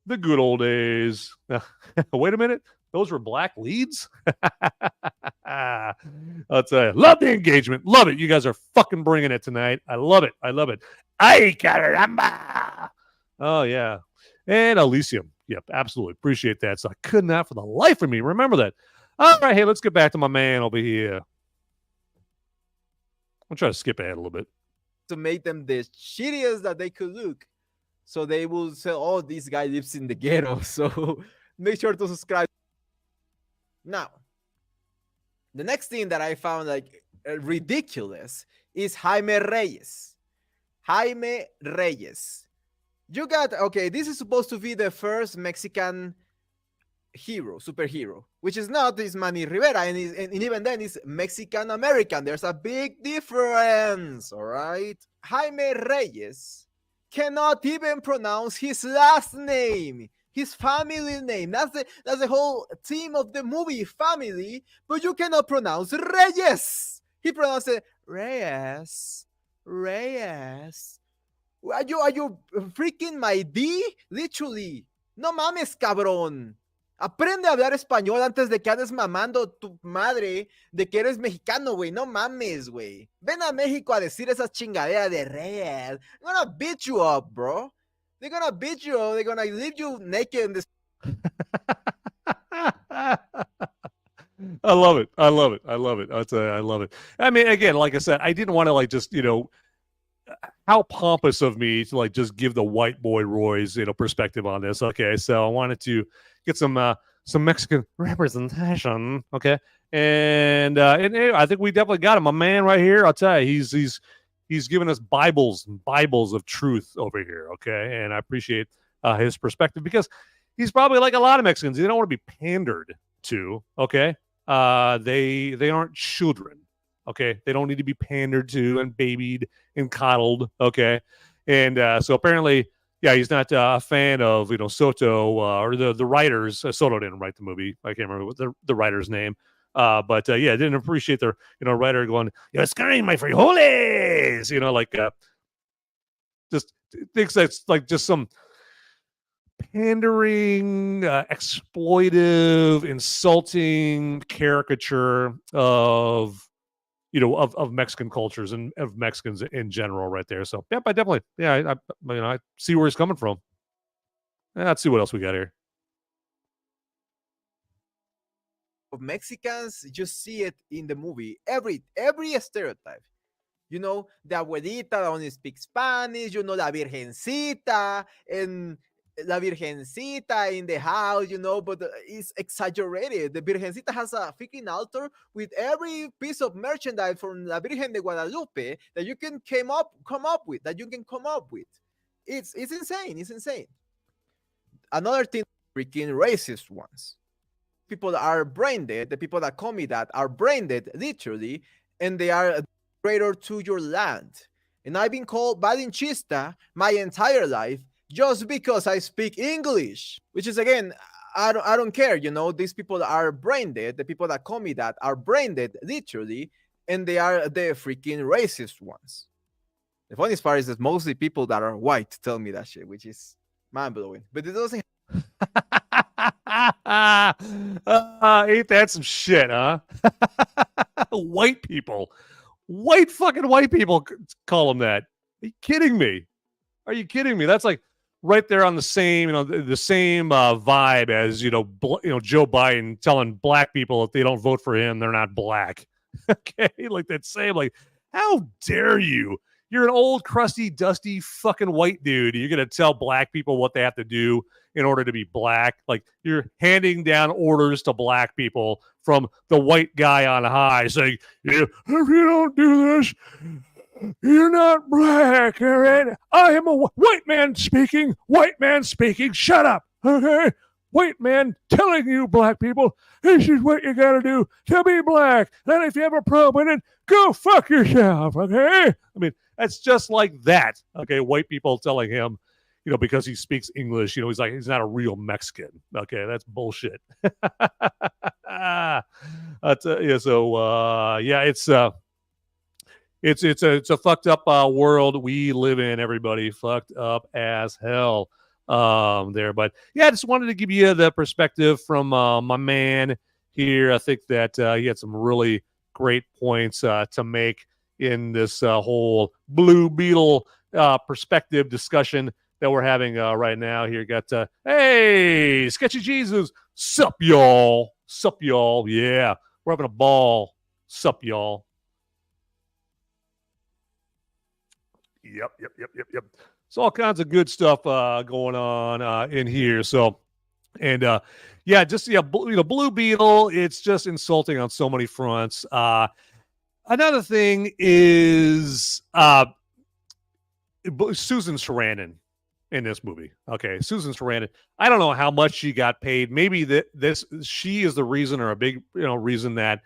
The good old days. Wait a minute. Those were black leads? I'll tell you. Love the engagement. Love it. You guys are fucking bringing it tonight. I love it. Ay, caramba. Oh, yeah. And Elysium. Yep, absolutely. Appreciate that. So I could not for the life of me remember that. All right, hey, let's get back to my man over here. I'll try to skip ahead a little bit. To make them the shittiest that they could look. So they will say, oh, this guy lives in the ghetto. So make sure to subscribe. Now, the next thing that I found ridiculous is Jaime Reyes. Jaime Reyes. You got, okay, this is supposed to be the first Mexican superhero, which is not this Manny Rivera, and even then it's Mexican American. There's a big difference, all right? Jaime Reyes cannot even pronounce his last name, his family name. That's the whole theme of the movie, family, but you cannot pronounce Reyes. He pronounced it Reyes. Are you freaking my D? Literally. No mames, cabrón. Aprende a hablar español antes de que andes mamando tu madre de que eres mexicano, güey. No mames, güey. Ven a México a decir esa chingadera de Reyes. They're gonna beat you up, bro. They're gonna beat you up. They're gonna leave you naked in this. I love it. I love it. I love it. Again, like I said, I didn't want to just, how pompous of me to just give the white boy Roy's, perspective on this. Okay. So I wanted to get some some Mexican representation, okay? And I think we definitely got him. A man right here, I'll tell you, he's given us Bibles of truth over here, okay? And I appreciate his perspective because he's probably like a lot of Mexicans. They don't want to be pandered to, okay? They aren't children, okay? They don't need to be pandered to and babied and coddled, okay? And so apparently, yeah, he's not a fan of, Soto or the writers. Soto didn't write the movie. I can't remember what the writer's name. But yeah, didn't appreciate the writer going, "You're scaring my frijoles," just thinks that's like just some pandering, exploitive, insulting caricature of of Mexican cultures and of Mexicans in general, right there. So yep, I definitely, I see where he's coming from. Let's see what else we got here. Of Mexicans, you see it in the movie. Every stereotype. The abuelita that only speaks Spanish, la virgencita, and la virgencita in the house, but it's exaggerated. The virgencita has a freaking altar with every piece of merchandise from La Virgen de Guadalupe that you can come up with. It's insane. It's insane. Another thing, freaking racist ones. People that are brain dead, the people that call me that are brain dead, literally, and they are a traitor to your land. And I've been called Balinchista my entire life just because I speak English, which is, again, I don't care. These people are brain dead. The people that call me that are brain dead, literally, and they are the freaking racist ones. The funniest part is that mostly people that are white tell me that shit, which is mind-blowing. But it doesn't. Ain't that some shit, huh? White people. Fucking white people call them that. Are you kidding me? That's like right there on the same, the same vibe as, Joe Biden telling black people if they don't vote for him, they're not black. Okay? Like that same, like, how dare you? You're an old, crusty, dusty fucking white dude. You're going to tell black people what they have to do in order to be black. Like, you're handing down orders to black people from the white guy on high saying, if you don't do this, you're not black, all right? I am a white man speaking. Shut up, okay? White man telling you black people, this is what you got to do to be black. And if you have a problem with it, go fuck yourself, okay? I mean, that's just like that, okay? White people telling him, because he speaks English, he's not a real Mexican, okay? That's bullshit. It's a fucked up world we live in. Everybody fucked up as hell there. But yeah, I just wanted to give you the perspective from my man here. I think that he had some really great points to make in this whole Blue Beetle perspective discussion that we're having right now here. Got hey, Sketchy Jesus, sup y'all, yeah, we're having a ball, sup y'all. Yep. So all kinds of good stuff going on in here. So, and Blue Beetle. It's just insulting on so many fronts. Another thing is Susan Sarandon in this movie. Okay, Susan Sarandon. I don't know how much she got paid. Maybe she is the reason, or a big reason that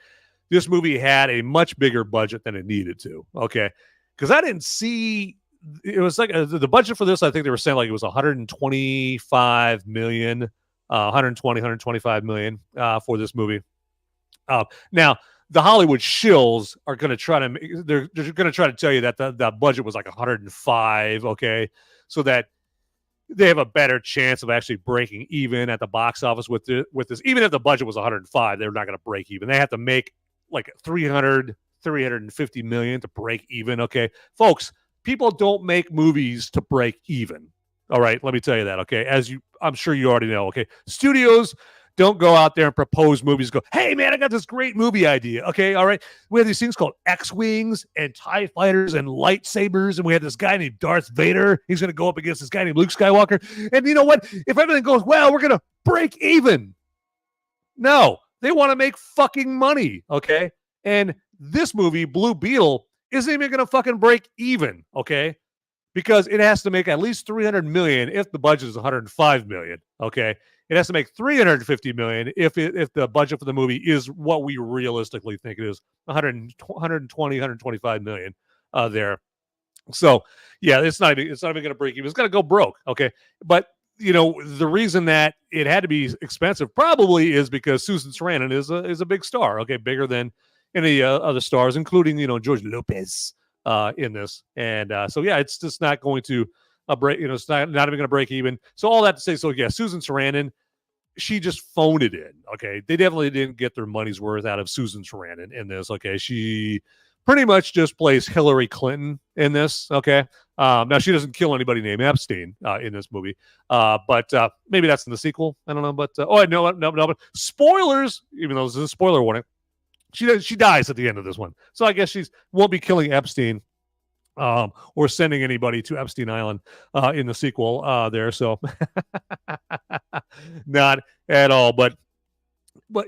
this movie had a much bigger budget than it needed to. Okay. Because I didn't see, it was like the budget for this, I think they were saying like it was 125 million, 125 million for this movie. Now, the Hollywood shills are going to try to, they're going to try to tell you that the budget was like 105, okay? So that they have a better chance of actually breaking even at the box office with this. Even if the budget was 105, they're not going to break even. They have to make like 350 million to break even. Okay, folks, people don't make movies to break even. All right, let me tell you that. Okay, I'm sure you already know. Okay, studios don't go out there and propose movies. Go, hey man, I got this great movie idea. Okay, all right, we have these things called X-wings and TIE fighters and lightsabers, and we have this guy named Darth Vader. He's going to go up against this guy named Luke Skywalker. And you know what? If everything goes well, we're going to break even. No, they want to make fucking money, okay? And this movie, Blue Beetle, isn't even going to fucking break even, okay? Because it has to make at least 300 million if the budget is 105 million, okay? It has to make 350 million if the budget for the movie is what we realistically think it is, 125 million there. So, yeah, it's not even going to break even. It's going to go broke, okay? But the reason that it had to be expensive probably is because Susan Sarandon is a big star, okay, bigger than any other stars, including George Lopez in this, and so yeah, it's just not going to break. It's not even going to break even. So all that to say, so yeah, Susan Sarandon, she just phoned it in. Okay, they definitely didn't get their money's worth out of Susan Sarandon in this. Okay, she pretty much just plays Hillary Clinton in this. Okay. Now she doesn't kill anybody named Epstein in this movie, but maybe that's in the sequel. I don't know, but no, but spoilers. Even though this is a spoiler warning, she dies at the end of this one, so I guess she won't be killing Epstein or sending anybody to Epstein Island in the sequel there. So not at all, but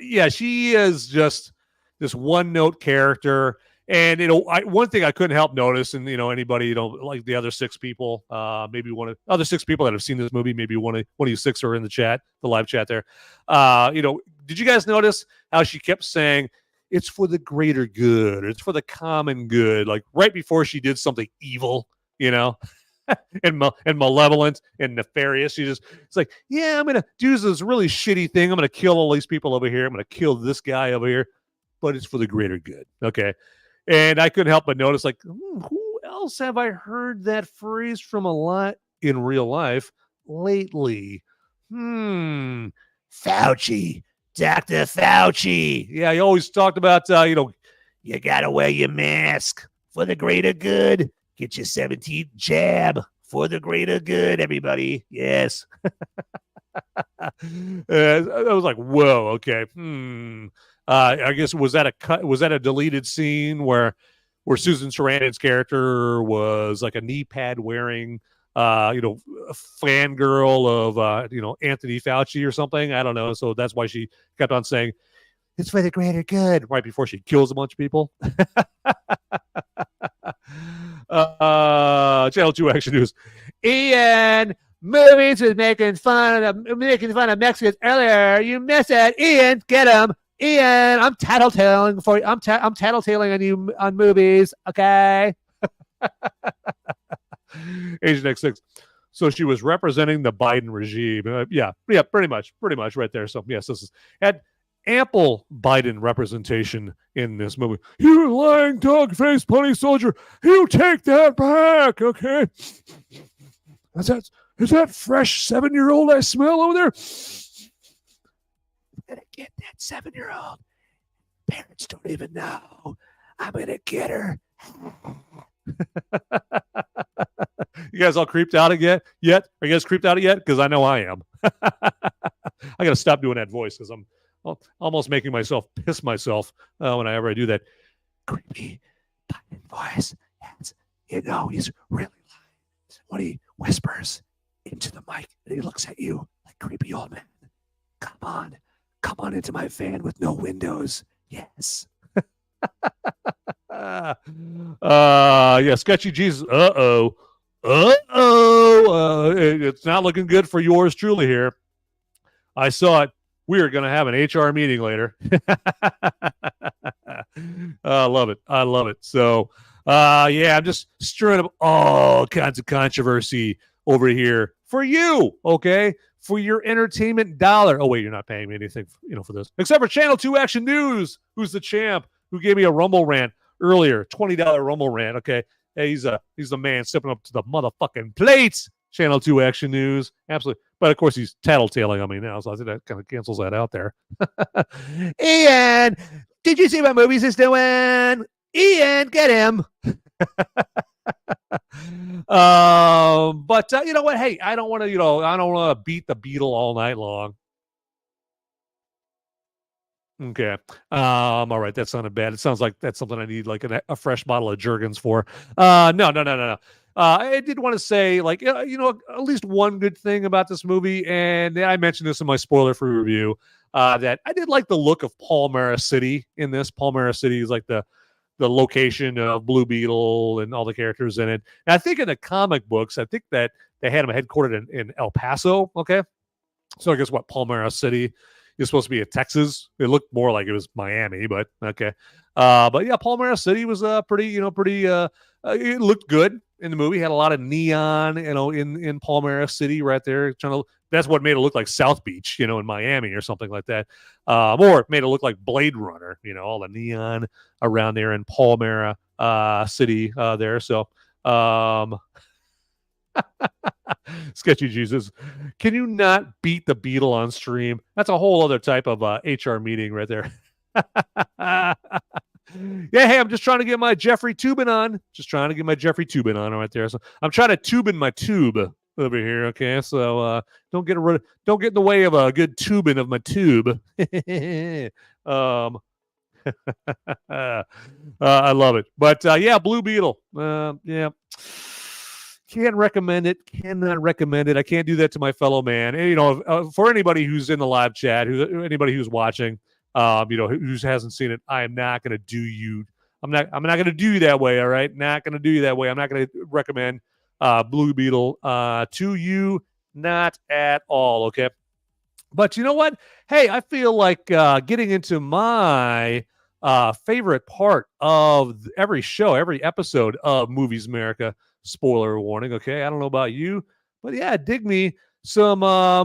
yeah, she is just this one-note character. And one thing I couldn't help notice, and anybody like the other six people, maybe other six people that have seen this movie, maybe one of you six are in the chat, the live chat there. Did you guys notice how she kept saying it's for the greater good, or it's for the common good, like right before she did something evil, and malevolent and nefarious? It's like, yeah, I'm gonna do this really shitty thing. I'm gonna kill all these people over here. I'm gonna kill this guy over here, but it's for the greater good. Okay. And I couldn't help but notice, like, who else have I heard that phrase from a lot in real life lately? Fauci, Dr. Fauci. Yeah, he always talked about, you got to wear your mask for the greater good. Get your 17th jab for the greater good, everybody. Yes. I was like, whoa, okay. I guess was that a deleted scene where Susan Sarandon's character was like a knee pad wearing a fangirl of Anthony Fauci or something? I don't know. So that's why she kept on saying it's for the greater good right before she kills a bunch of people. Channel 2 Action News. Ian, movies was making fun of Mexicans earlier. You missed it. Ian, get him. Ian, I'm tattletaling for you. I'm tattletaling on you on movies, okay? Agent X6. So she was representing the Biden regime. Yeah, pretty much right there. So yes, this had ample Biden representation in this movie. You lying dog-faced pony soldier, you take that back, okay? Is that fresh 7-year-old I smell over there? I'm gonna get that 7-year-old. Parents don't even know. I'm gonna get her. You guys all creeped out yet? Are you guys creeped out yet? Because I know I am. I gotta stop doing that voice because I'm almost making myself piss myself whenever I do that creepy Biden voice. Yes, he's really loud when he whispers into the mic and he looks at you like creepy old man. Come on into my van with no windows. Yes. Yeah, Sketchy Jesus. It's not looking good for yours truly here. I saw it. We are going to have an HR meeting later. I love it. So, yeah, I'm just stirring up all kinds of controversy over here for you, okay? For your entertainment dollar. Oh, wait, you're not paying me anything, for this. Except for Channel 2 Action News, who's the champ, who gave me a Rumble rant earlier, $20 Rumble rant, okay? Hey, he's the man stepping up to the motherfucking plate. Channel 2 Action News, absolutely. But, of course, he's tattletaling on me now, so I think that kind of cancels that out there. Ian, did you see what movies is doing? Ian, get him. But you know what? Hey, I don't want to beat the Beetle all night long. Okay. All right. That sounded bad. It sounds like that's something I need like a fresh bottle of Jergens for. No. I did want to say, like, at least one good thing about this movie, and I mentioned this in my spoiler-free review. that I did like the look of Palmyra City in this. Palmyra City is like the location of Blue Beetle and all the characters in it. And I think in the comic books, I think that they had them headquartered in El Paso. Okay. So I guess what Palmyra City is supposed to be in Texas. It looked more like it was Miami, but okay. But yeah, Palmyra City was pretty, it looked good in the movie. Had a lot of neon, in Palmyra City right there. That's what made it look like South Beach, in Miami or something like that. Or it made it look like Blade Runner, all the neon around there in Palmyra City there. So, Sketchy Jesus, can you not beat the Beetle on stream? That's a whole other type of HR meeting right there. Yeah, hey, I'm just trying to get my Jeffrey Tubin on. Right there. So I'm trying to tube in my tube over here. Okay, so don't get in the way of a good tubing of my tube. I love it. But yeah, Blue Beetle. Yeah. Can't recommend it. Cannot recommend it. I can't do that to my fellow man. And, for anybody who's in the live chat, anybody who's watching, who hasn't seen it, I am not going to do you. I'm not going to do you that way. All right, not going to do you that way. I'm not going to recommend Blue Beetle to you, not at all. Okay, but you know what? Hey, I feel like getting into my favorite part of every show, every episode of Movies America. Spoiler warning, okay? I don't know about you, but yeah, dig me some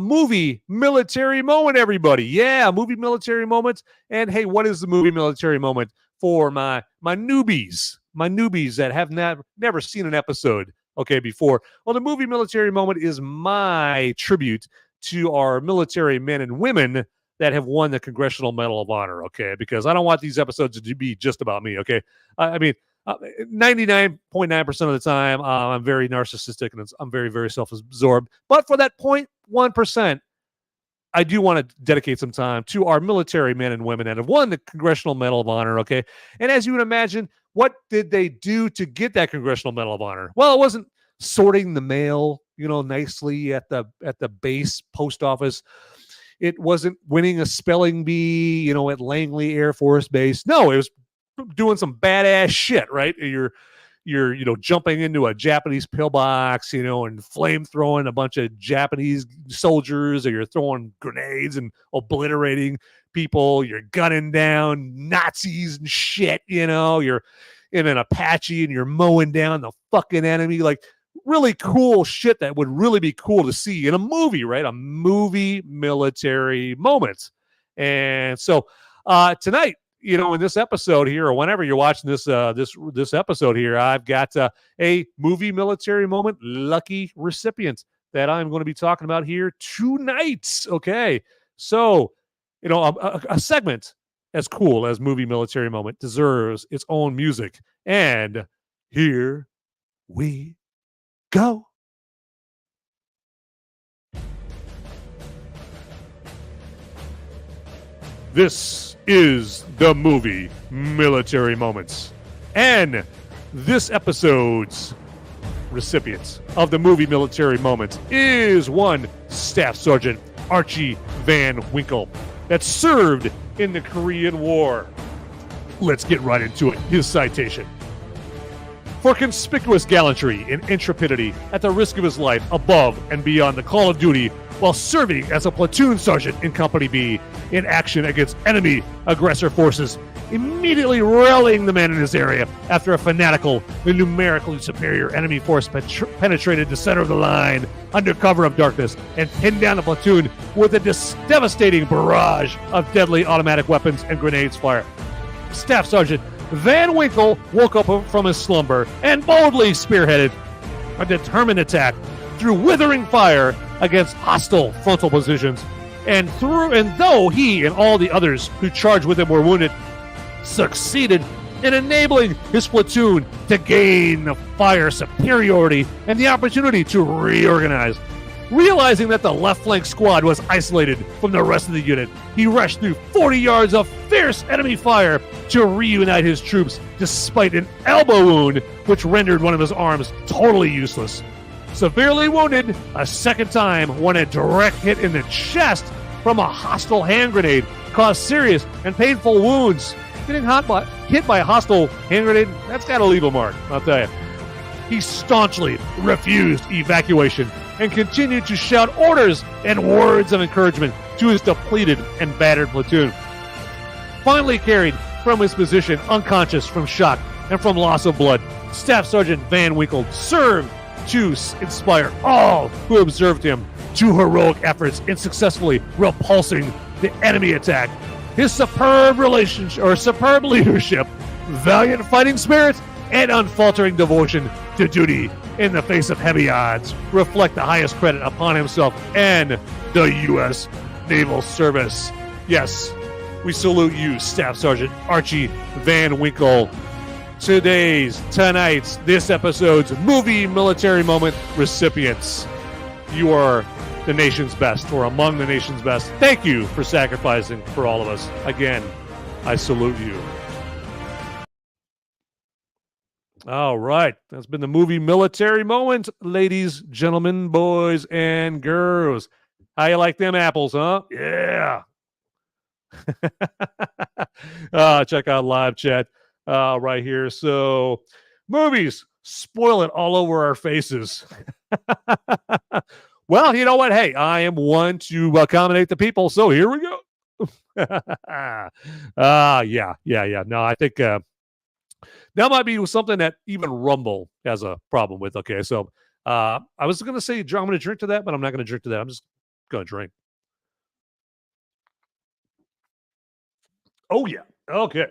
movie military moment, everybody. Yeah, movie military moments. And hey, what is the movie military moment for my newbies that have never seen an episode, okay, before? Well, the movie military moment is my tribute to our military men and women that have won the Congressional Medal of Honor, okay? Because I don't want these episodes to be just about me, okay? 99.9% of the time, I'm very narcissistic and I'm very, very self-absorbed. But for that 0.1%, I do want to dedicate some time to our military men and women that have won the Congressional Medal of Honor, okay? And as you would imagine, what did they do to get that Congressional Medal of Honor? Well, it wasn't sorting the mail, nicely at the base post office. It wasn't winning a spelling bee, at Langley Air Force Base. No, it was doing some badass shit, right? You're jumping into a Japanese pillbox, and flame throwing a bunch of Japanese soldiers, or you're throwing grenades and obliterating people. You're gunning down Nazis and shit. You're in an Apache and you're mowing down the fucking enemy. Like really cool shit that would really be cool to see in a movie, right? A movie military moment. And so tonight, in this episode here, or whenever you're watching this episode here, I've got a movie military moment lucky recipient that I'm going to be talking about here tonight. Okay, so a segment as cool as movie military moment deserves its own music, and here we go. This is the movie Military Moments. And this episode's recipient of the movie Military Moment is one Staff Sergeant Archie Van Winkle that served in the Korean War. Let's get right into it. His citation. For conspicuous gallantry and intrepidity at the risk of his life above and beyond the call of duty while serving as a platoon sergeant in Company B in action against enemy aggressor forces, immediately rallying the men in his area after a fanatical and numerically superior enemy force penetrated the center of the line under cover of darkness and pinned down the platoon with a devastating barrage of deadly automatic weapons and grenades fire. Staff Sergeant Van Winkle woke up from his slumber and boldly spearheaded a determined attack through withering fire against hostile frontal positions. And though he and all the others who charged with him were wounded, succeeded in enabling his platoon to gain the fire superiority and the opportunity to reorganize. Realizing that the left flank squad was isolated from the rest of the unit, he rushed through 40 yards of fierce enemy fire to reunite his troops despite an elbow wound which rendered one of his arms totally useless. Severely wounded a second time when a direct hit in the chest from a hostile hand grenade caused serious and painful wounds. Getting hit by a hostile hand grenade, that's got to leave a mark, I'll tell you. He staunchly refused evacuation and continued to shout orders and words of encouragement to his depleted and battered platoon. Finally carried from his position unconscious from shock and from loss of blood, Staff Sergeant Van Winkle served to inspire all who observed him to heroic efforts in successfully repulsing the enemy attack. His superb leadership, valiant fighting spirit, and unfaltering devotion to duty in the face of heavy odds reflect the highest credit upon himself and the U.S. Naval Service. Yes, we salute you, Staff Sergeant Archie Van Winkle. Tonight's, this episode's movie military moment recipients. You are the nation's best, or among the nation's best. Thank you for sacrificing for all of us. Again, I salute you. All right. That's been the movie military moment, ladies, gentlemen, boys, and girls. How you like them apples, huh? Yeah. Check out live chat right here. So, movies, spoil it all over our faces. Well, you know what? Hey, I am one to accommodate the people, so here we go. Yeah. No, I think that might be something that even Rumble has a problem with. Okay, so I was going to say I'm going to drink to that, but I'm not going to drink to that. I'm just going to drink. Oh, yeah. Okay.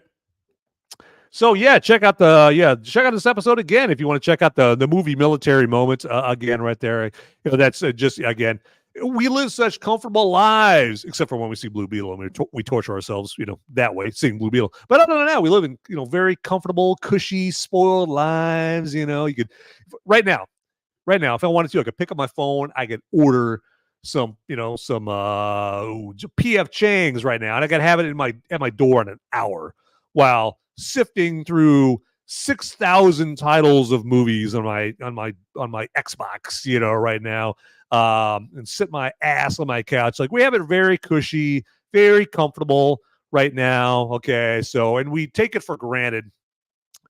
So check out this episode again if you want to check out the movie military moments again right there. That's just again, we live such comfortable lives, except for when we see Blue Beetle and we torture ourselves, that way seeing Blue Beetle. But other than that, we live in very comfortable, cushy, spoiled lives. You could right now, if I wanted to, I could pick up my phone, I could order some PF Chang's right now, and I could have it at my door in an hour while sifting through 6,000 titles of movies on my Xbox, right now, and sit my ass on my couch. Like, we have it very cushy, very comfortable right now. Okay, so, and we take it for granted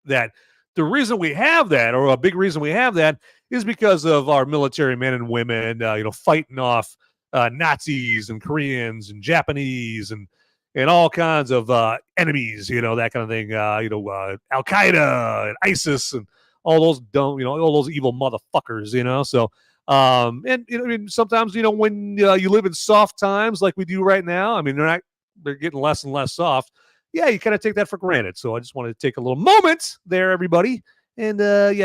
that the reason we have that, or a big reason we have that, is because of our military men and women, fighting off Nazis and Koreans and Japanese and all kinds of enemies, that kind of thing. Al Qaeda and ISIS and all those all those evil motherfuckers. So, and sometimes when you live in soft times like we do right now, they're getting less and less soft. Yeah, you kind of take that for granted. So I just wanted to take a little moment there, everybody, and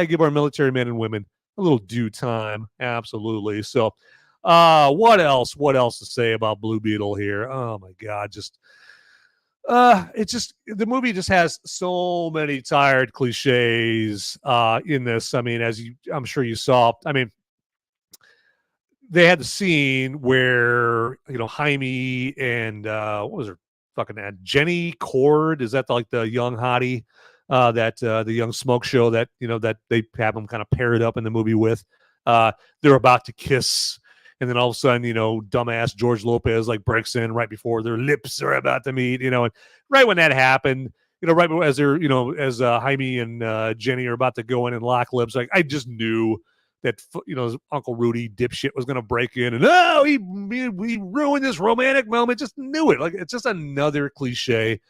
give our military men and women a little due time. Absolutely. So, what else to say about Blue Beetle here? Oh my God, the movie just has so many tired cliches in this. I'm sure you saw, they had the scene where, Jaime and what was her fucking name? Jenny Cord, is that like the young hottie that the young smoke show that that they have them kind of paired up in the movie with? They're about to kiss. And then all of a sudden, dumbass George Lopez breaks in right before their lips are about to meet, and right when that happened, right as they're, as Jaime and Jenny are about to go in and lock lips, I just knew that, Uncle Rudy dipshit was going to break in and, he ruined this romantic moment. Just knew it. It's just another cliche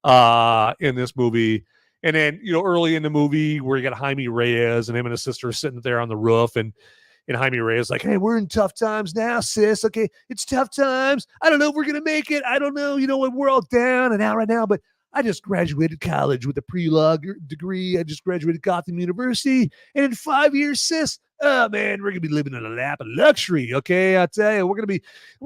in this movie. And then, early in the movie where you got Jaime Reyes and him and his sister sitting there on the roof, and Jaime Reyes like, hey, we're in tough times now, sis. Okay, it's tough times. I don't know if we're going to make it. I don't know, we're all down and out right now, but I just graduated college with a pre-law degree. I just graduated Gotham University. And in 5 years, sis, oh man, we're gonna be living in a lap of luxury. Okay, I tell you, we're gonna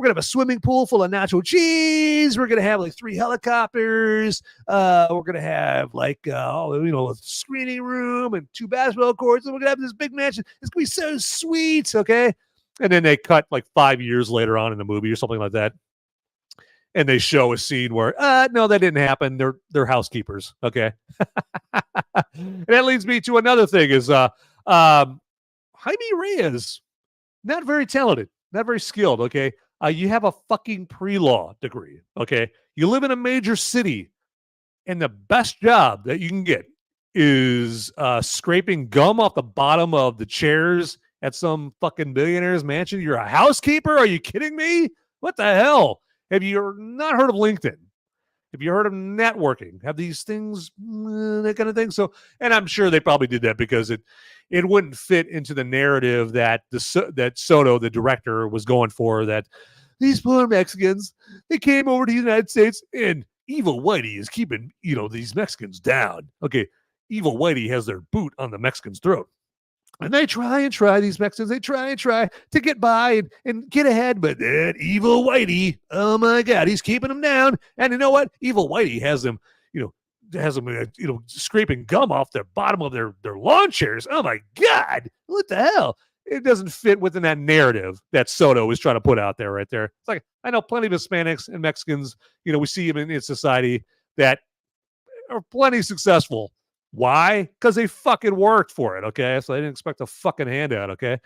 have a swimming pool full of nacho cheese. We're gonna have 3 helicopters. We're gonna have a screening room and 2 basketball courts. And we're gonna have this big mansion. It's gonna be so sweet. Okay, and then they cut 5 years later on in the movie or something like that, and they show a scene where no, that didn't happen. They're housekeepers. Okay, and that leads me to another thing is Jaime Reyes, not very talented, not very skilled. Okay, you have a fucking pre-law degree, okay? You live in a major city, and the best job that you can get is scraping gum off the bottom of the chairs at some fucking billionaire's mansion. You're a housekeeper? Are you kidding me? What the hell? Have you not heard of LinkedIn? Have you heard of networking? Have these things, that kind of thing? So, and I'm sure they probably did that because it wouldn't fit into the narrative that that Soto, the director, was going for, that these poor Mexicans, they came over to the United States and Evil Whitey is keeping, these Mexicans down. Okay, Evil Whitey has their boot on the Mexican's throat. And they try, these Mexicans, they try to get by and get ahead, but that Evil Whitey, oh my God, he's keeping them down. And you know what? Evil Whitey has them, scraping gum off the bottom of their lawn chairs. Oh my God, what the hell? It doesn't fit within that narrative that Soto is trying to put out there right there. It's like, I know plenty of Hispanics and Mexicans, we see them in society that are plenty successful. Why? Because they fucking worked for it, okay? So they didn't expect a fucking handout, okay?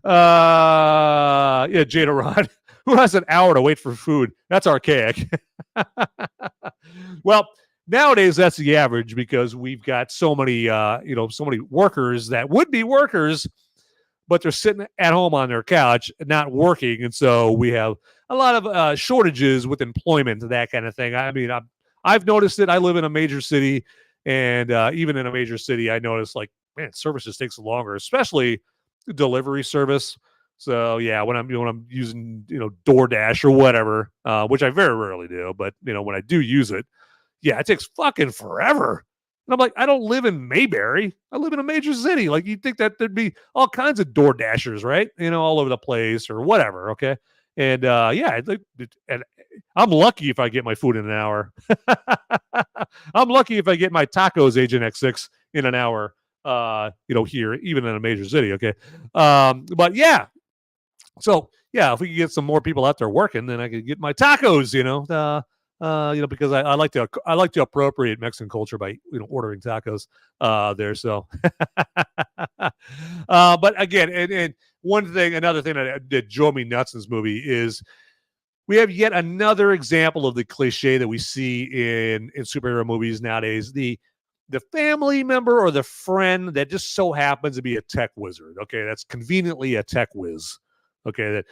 Jada Rod, who has an hour to wait for food? That's archaic. Well, nowadays that's the average because we've got so many, so many workers that would be workers, but they're sitting at home on their couch not working, and so we have a lot of shortages with employment, that kind of thing. I mean, I've noticed it. I live in a major city, and even in a major city, I notice, like, man, service just takes longer, especially delivery service. So yeah, when I'm using DoorDash or whatever, which I very rarely do, but when I do use it, yeah, it takes fucking forever. And I'm like, I don't live in Mayberry. I live in a major city. Like, you'd think that there'd be all kinds of DoorDashers, right? All over the place or whatever. Okay. And and I'm lucky if I get my food in an hour. I'm lucky if I get my tacos Agent X6 in an hour, here, even in a major city. Okay. But yeah. So yeah, if we could get some more people out there working, then I could get my tacos, because I like to appropriate Mexican culture by, ordering tacos there. So, but again, and another thing that drove me nuts in this movie is we have yet another example of the cliche that we see in superhero movies nowadays. The family member or the friend that just so happens to be a tech wizard. Okay. That's conveniently a tech whiz. Okay. That,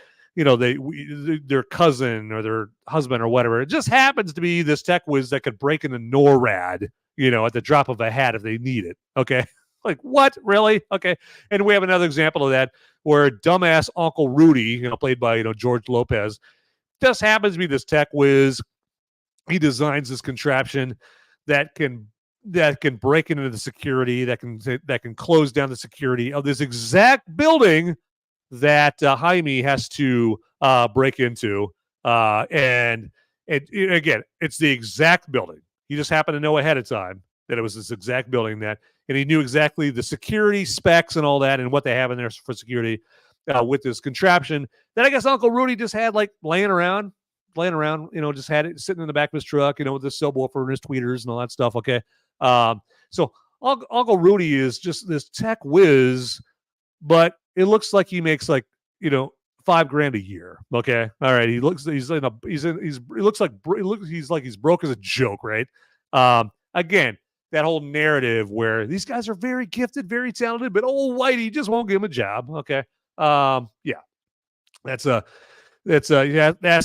their cousin or their husband or whatever, it just happens to be this tech whiz that could break into NORAD, at the drop of a hat if they need it. Okay. Like, what? Really? Okay. And we have another example of that where dumbass Uncle Rudy, played by, George Lopez, just happens to be this tech whiz. He designs this contraption that can break into the security, that can close down the security of this exact building that Jaime has to break into. And again, it's the exact building. He just happened to know ahead of time that it was this exact building and he knew exactly the security specs and all that and what they have in there for security with this contraption that I guess Uncle Rudy just had, like, laying around, just had it sitting in the back of his truck, with his subwoofer and his tweeters and all that stuff. Okay. So Uncle Rudy is just this tech whiz, but it looks like he makes, like, $5,000 a year. Okay. All right. He looks like he's broke as a joke. Right. Again, that whole narrative where these guys are very gifted, very talented, but old Whitey just won't give him a job. Okay. Yeah, that's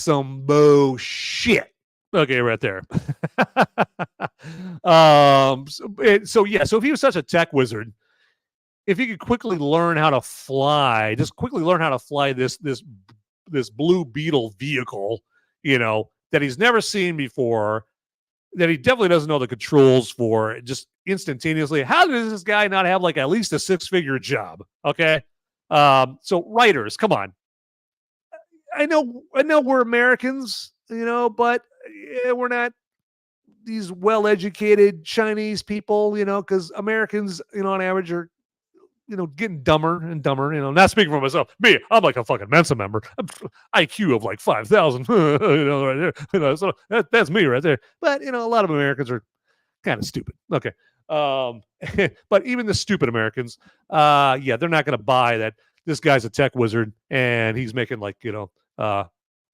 some bullshit. Okay. Right there. So if he was such a tech wizard, if he could quickly learn how to fly this Blue Beetle vehicle, that he's never seen before, that he definitely doesn't know the controls for, just instantaneously, how does this guy not have, like, at least a 6-figure job? Okay. So writers, come on. I know we're Americans, but we're not these well-educated Chinese people, because Americans, on average are, getting dumber and dumber, not speaking for myself. Me, I'm like a fucking Mensa member. IQ of like 5,000, right there. So that's me right there. But, a lot of Americans are kind of stupid. Okay. But even the stupid Americans, they're not going to buy that this guy's a tech wizard and he's making like,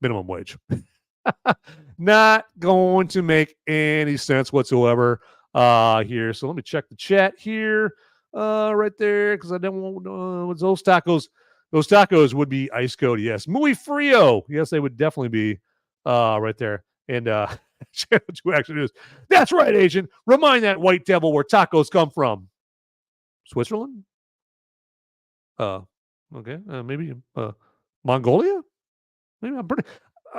minimum wage. Not going to make any sense whatsoever here. So let me check the chat here right there because I don't want those tacos. Those tacos would be ice cold, yes. Muy frio. Yes, they would definitely be right there. And Channel 2 Action News. That's right, Agent. Remind that white devil where tacos come from. Switzerland? Okay. Maybe Mongolia? Maybe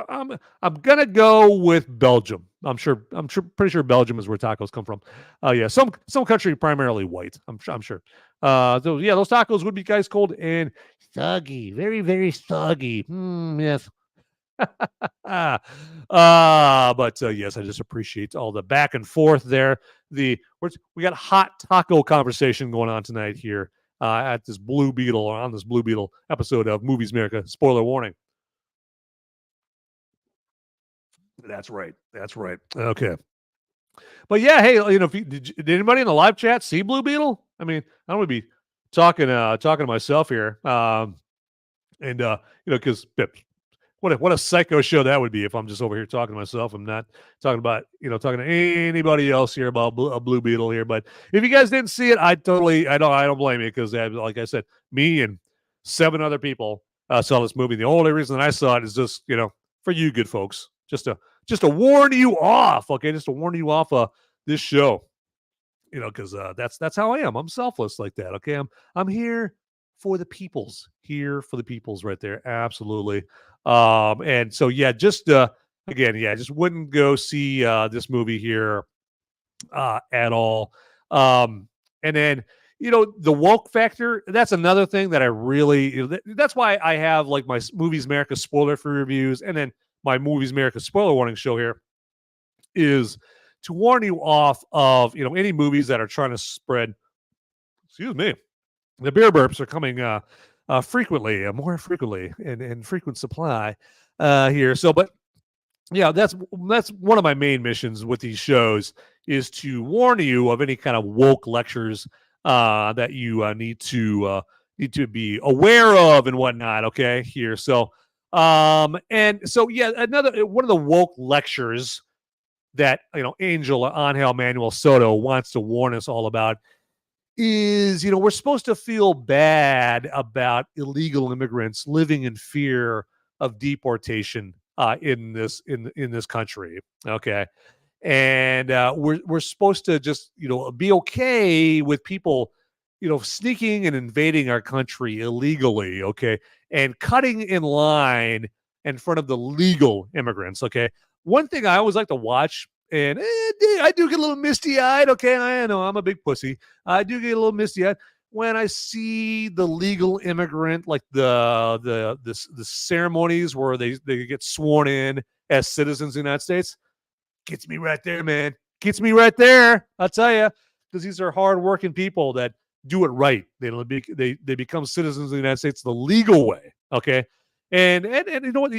I'm gonna go with Belgium. Pretty sure Belgium is where tacos come from. Yeah, some country primarily white. I'm sure. So yeah, those tacos would be ice cold and soggy, very very soggy. Yes. But yes, I just appreciate all the back and forth there. We got hot taco conversation going on tonight here at this Blue Beetle or on this Blue Beetle episode of Movies America. Spoiler warning. That's right. Okay. But yeah, hey, did anybody in the live chat see Blue Beetle? I mean, I'm gonna be talking to myself here, because what a psycho show that would be if I'm just over here talking to myself. I'm not talking about talking to anybody else here about Blue Beetle here. But if you guys didn't see it, I don't blame you because like I said, me and 7 other people saw this movie. The only reason that I saw it is just for you good folks, just to warn you off, okay, just to warn you off this show, because that's how I am. I'm selfless like that, okay. I'm here for the peoples, right there, absolutely. And so yeah, just just wouldn't go see this movie here at all. And then the woke factor, that's another thing that I really that's why I have like my Movies America spoiler free reviews, and then my Movies America spoiler warning show here is to warn you off of any movies that are trying to spread, excuse me, the beer burps are coming frequently, more frequently, in frequent supply here. So, but yeah, that's one of my main missions with these shows is to warn you of any kind of woke lectures that you need to be aware of and whatnot. Okay, here. So, and so yeah, another one of the woke lectures that Angel Angel Manuel Soto wants to warn us all about is we're supposed to feel bad about illegal immigrants living in fear of deportation in this country, okay, and we're supposed to just be okay with people sneaking and invading our country illegally, okay, and cutting in line in front of the legal immigrants, okay. One thing I always like to watch, and I do get a little misty-eyed, okay, I know I'm a big pussy. I do get a little misty-eyed when I see the legal immigrant, like the ceremonies where they get sworn in as citizens of the United States. Gets me right there, man. Gets me right there, I'll tell you, because these are hardworking people that do it right. They become citizens of the United States the legal way, okay? And you know what?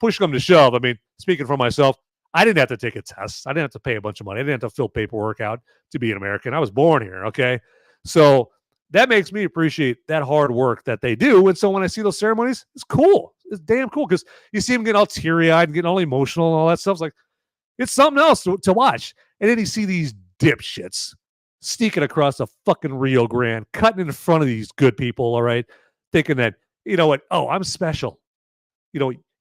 Push them to shove. I mean, speaking for myself, I didn't have to take a test. I didn't have to pay a bunch of money. I didn't have to fill paperwork out to be an American. I was born here, okay? So that makes me appreciate that hard work that they do. And so when I see those ceremonies, it's cool. It's damn cool because you see them getting all teary-eyed and getting all emotional and all that stuff. It's like, it's something else to watch. And then you see these dipshits sneaking across the fucking Rio Grande, cutting in front of these good people, all right, thinking that, oh, I'm special.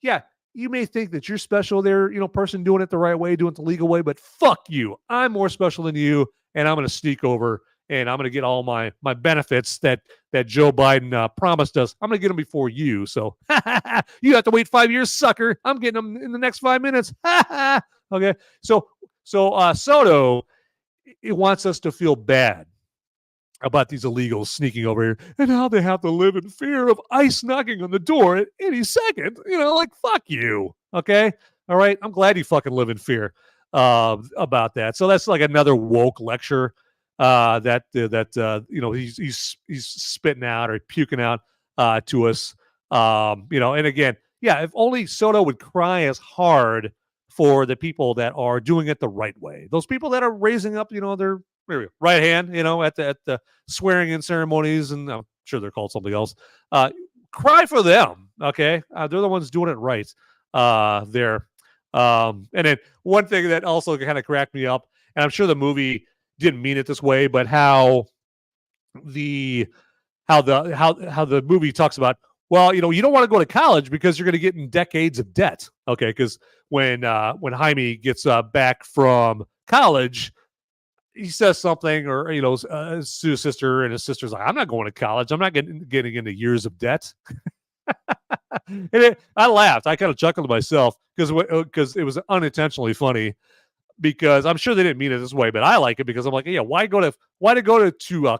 Yeah, you may think that you're special there, person doing it the right way, doing it the legal way, but fuck you. I'm more special than you, and I'm going to sneak over, and I'm going to get all my benefits that Joe Biden promised us. I'm going to get them before you. So you have to wait 5 years, sucker. I'm getting them in the next 5 minutes. Okay. So Soto, it wants us to feel bad about these illegals sneaking over here and how they have to live in fear of ICE knocking on the door at any second. Like, fuck you. Okay. All right. I'm glad you fucking live in fear about that. So that's like another woke lecture that he's spitting out or puking out to us. And again, yeah, if only Soto would cry as hard for the people that are doing it the right way. Those people that are raising up, right hand, at the swearing in ceremonies, and I'm sure they're called something else. Cry for them, okay? They're the ones doing it right there. And then one thing that also kind of cracked me up, and I'm sure the movie didn't mean it this way, but how the movie talks about, well, you don't want to go to college because you're going to get in decades of debt, okay? Because when Jaime gets back from college, he says something, or to his sister, and his sister's like, "I'm not going to college. I'm not getting into years of debt." And I laughed. I kind of chuckled to myself because it was unintentionally funny. Because I'm sure they didn't mean it this way, but I like it because I'm like, yeah, why go to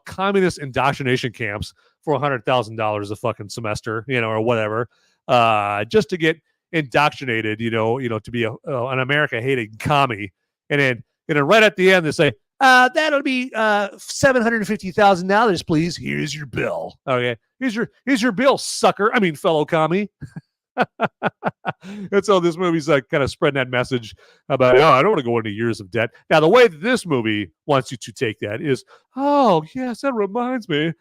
communist indoctrination camps for $100,000 a fucking semester, or whatever, just to get indoctrinated, to be an America hating commie, and then right at the end they say, that'll be $750,000, please. Here's your bill. Okay, here's your bill, sucker. I mean, fellow commie. And so this movie's like kind of spreading that message about, I don't want to go into years of debt. Now, the way that this movie wants you to take that is, oh, yes, that reminds me.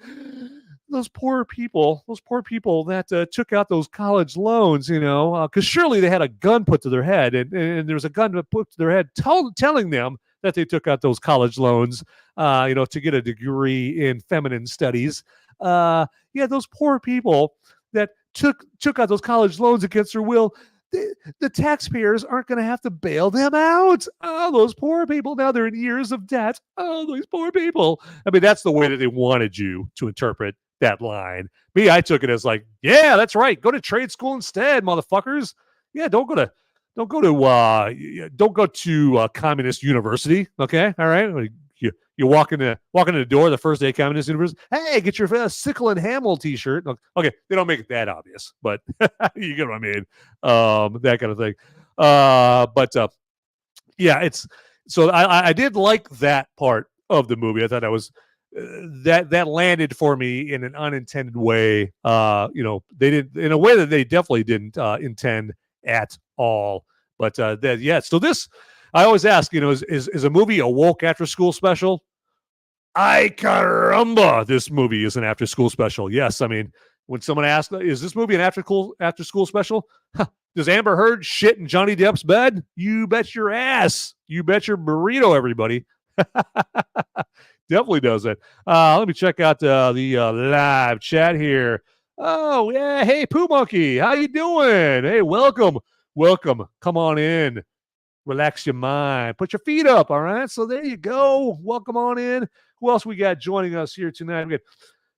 Those poor people that took out those college loans, because surely they had a gun put to their head, and there was a gun put to their head telling them that they took out those college loans, to get a degree in feminine studies. Those poor people that took out those college loans against their will. The taxpayers aren't going to have to bail them out. Oh, those poor people. Now they're in years of debt. Oh, those poor people. I mean, that's the way that they wanted you to interpret that line. Me, I took it as like, yeah, that's right. Go to trade school instead, motherfuckers. Yeah, don't go to communist university. Okay, all right. You walk in the door the first day of communist university. Hey, get your Sickle and Hamill T-shirt. Okay, they don't make it that obvious, but you get what I mean. That kind of thing. Yeah, it's so I did like that part of the movie. I thought that was that landed for me in an unintended way. They did in a way that they definitely didn't intend at all. But so this. I always ask, is a movie a woke after school special? Ay caramba, this movie is an after school special. Yes, I mean, when someone asks, is this movie an after school special? Huh. Does Amber Heard shit in Johnny Depp's bed? You bet your ass. You bet your burrito, everybody. Definitely does it. Let me check out the live chat here. Oh, yeah. Hey, Pooh Monkey. How you doing? Hey, welcome. Come on in. Relax your mind. Put your feet up, all right? So there you go. Welcome on in. Who else we got joining us here tonight? We got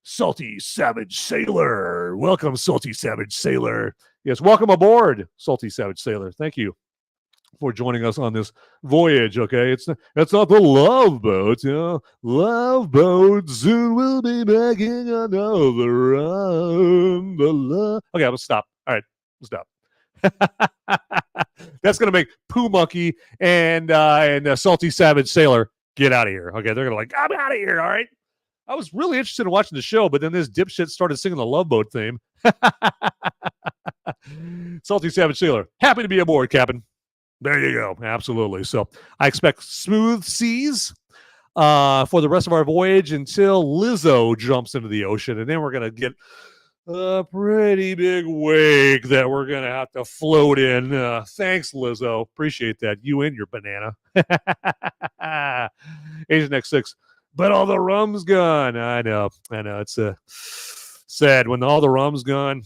Salty Savage Sailor. Welcome, Salty Savage Sailor. Yes, welcome aboard, Salty Savage Sailor. Thank you for joining us on this voyage, okay? It's not the Love Boat, Love Boat, soon we'll be making another run. Okay, I'm going to stop. All right, stop. That's going to make Pooh Monkey and Salty Savage Sailor get out of here. Okay, they're going to like, I'm out of here, all right? I was really interested in watching the show, but then this dipshit started singing the Love Boat theme. Salty Savage Sailor, happy to be aboard, Captain. There you go. Absolutely. So I expect smooth seas for the rest of our voyage until Lizzo jumps into the ocean, and then we're going to get a pretty big wake that we're going to have to float in. Thanks, Lizzo. Appreciate that. You and your banana. Agent X6. But all the rum's gone. I know. It's sad. When all the rum's gone,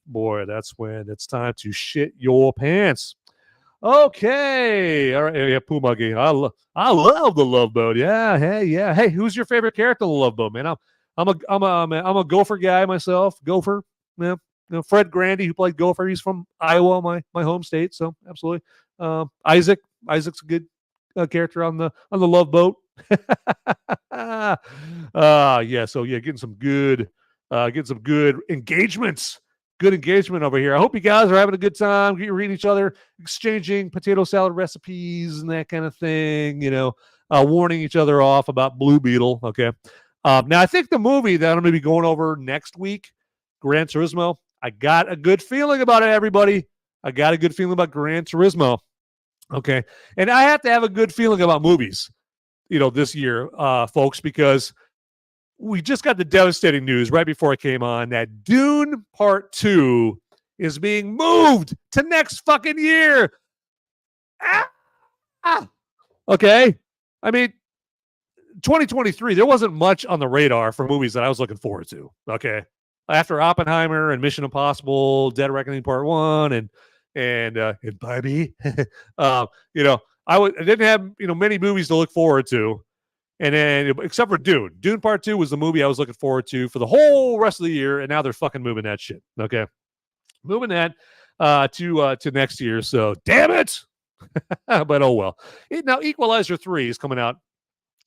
boy, that's when it's time to shit your pants. Okay. All right. Yeah, Pooh Monkey. I love the Love Boat. Yeah. Hey, who's your favorite character in the Love Boat, man? I'm a Gopher guy myself. Gopher. Yeah. Fred Grandy, who played Gopher. He's from Iowa, my home state. So absolutely. Isaac's a good character on the Love Boat. Yeah. So yeah, getting some good engagements. Good engagement over here. I hope you guys are having a good time. You're reading each other, exchanging potato salad recipes and that kind of thing. Warning each other off about Blue Beetle. Okay. Now I think the movie that I'm going to be going over next week, Gran Turismo. I got a good feeling about it, everybody. I got a good feeling about Gran Turismo. Okay. And I have to have a good feeling about movies. this year, folks, because we just got the devastating news right before I came on that Dune Part 2 is being moved to next fucking year. Okay. I mean, 2023, there wasn't much on the radar for movies that I was looking forward to. Okay. After Oppenheimer and Mission Impossible, Dead Reckoning Part 1 and Barbie, I didn't have, many movies to look forward to. And then, except for Dune. Dune Part 2 was the movie I was looking forward to for the whole rest of the year, and now they're fucking moving that shit. Okay. Moving that to next year. So, damn it. But oh well. Now, Equalizer 3 is coming out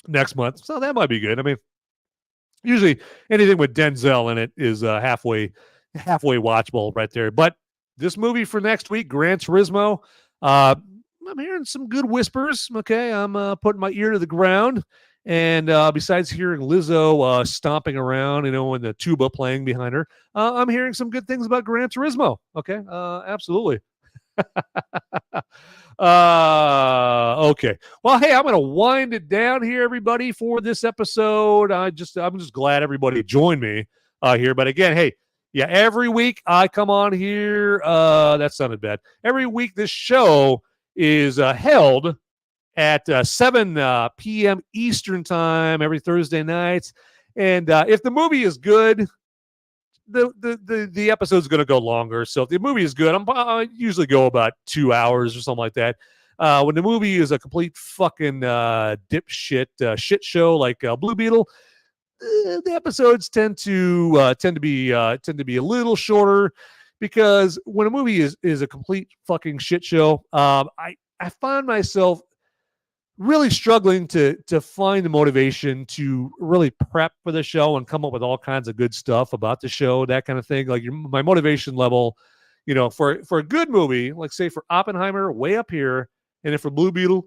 next month, so that might be good. I mean, usually anything with Denzel in it is halfway watchable right there. But this movie for next week, Gran Turismo, I'm hearing some good whispers. Okay, I'm putting my ear to the ground. And besides hearing Lizzo stomping around, and the tuba playing behind her, I'm hearing some good things about Gran Turismo. Okay, absolutely. Okay. Well, hey, I'm going to wind it down here, everybody, for this episode. I'm just glad everybody joined me here. But again, hey, yeah, every week I come on here. That sounded bad. Every week this show is held at 7 p.m. Eastern time every Thursday night. And if the movie is good, the episode's going to go longer. So if the movie is good, I usually go about 2 hours or something like that. When the movie is a complete fucking dipshit shit show like Blue Beetle, the episodes tend to be a little shorter, because when a movie is a complete fucking shit show, I find myself really struggling to find the motivation to really prep for the show and come up with all kinds of good stuff about the show, that kind of thing. Like my motivation level, for a good movie, like say for Oppenheimer, way up here, and then for Blue Beetle,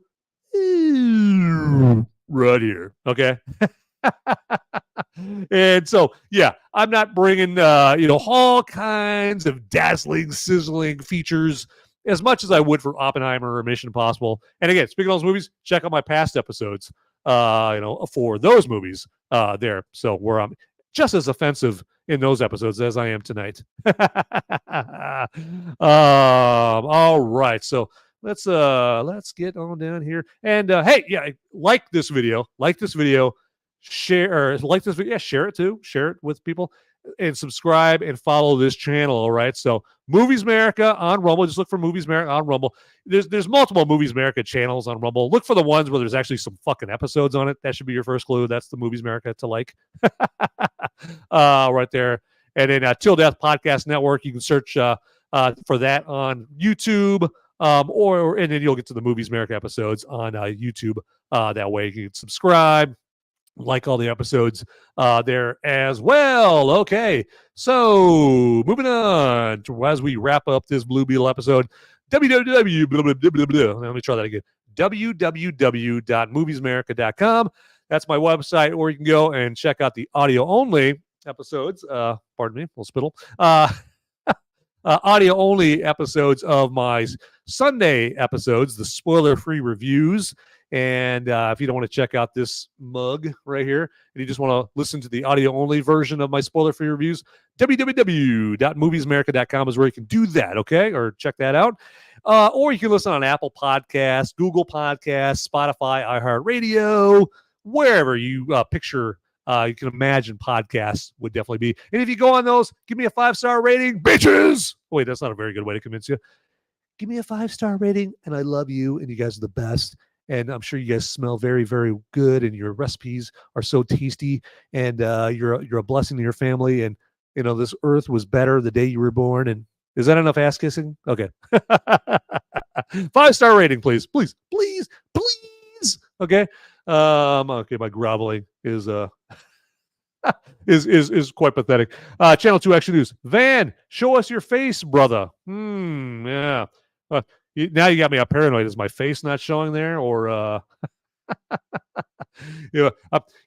right here. Okay. And so, yeah, I'm not bringing, all kinds of dazzling, sizzling features as much as I would for Oppenheimer or Mission Impossible. And again, speaking of those movies, check out my past episodes, for those movies there. So where I'm just as offensive in those episodes as I am tonight. All right. So let's get on down here. And hey, yeah, like this video, share it too. Share it with people. And subscribe and follow this channel. All right. So Movies America on Rumble. Just look for Movies America on Rumble. There's multiple Movies America channels on Rumble. Look for the ones where there's actually some fucking episodes on it. That should be your first clue. That's the Movies America to like. Right there. And then Till Death Podcast Network. You can search for that on YouTube. And then you'll get to the Movies America episodes on YouTube. That way you can subscribe. Like all the episodes there as well. Okay, so moving on to, as we wrap up this Blue Beetle episode, let me try that again. www.moviesmerica.com. That's my website, or you can go and check out the audio-only episodes. Pardon me, little spittle. Audio-only episodes of my Sunday episodes, the spoiler-free reviews. And if you don't want to check out this mug right here, and you just want to listen to the audio-only version of my spoiler-free reviews, www.moviesmerica.com is where you can do that, okay? Or check that out. Or you can listen on Apple Podcasts, Google Podcasts, Spotify, iHeartRadio, wherever you picture, you can imagine podcasts would definitely be. And if you go on those, give me a 5-star rating, bitches! Oh, wait, that's not a very good way to convince you. Give me a 5-star rating, and I love you, and you guys are the best. And I'm sure you guys smell very, very good, and your recipes are so tasty, and you're a blessing to your family. And this earth was better the day you were born. And is that enough ass kissing? Okay, 5-star rating, please. Okay, okay. My groveling is is quite pathetic. Channel 2 Action News. Van, show us your face, brother. Yeah. Now you got me paranoid. Is my face not showing there, or you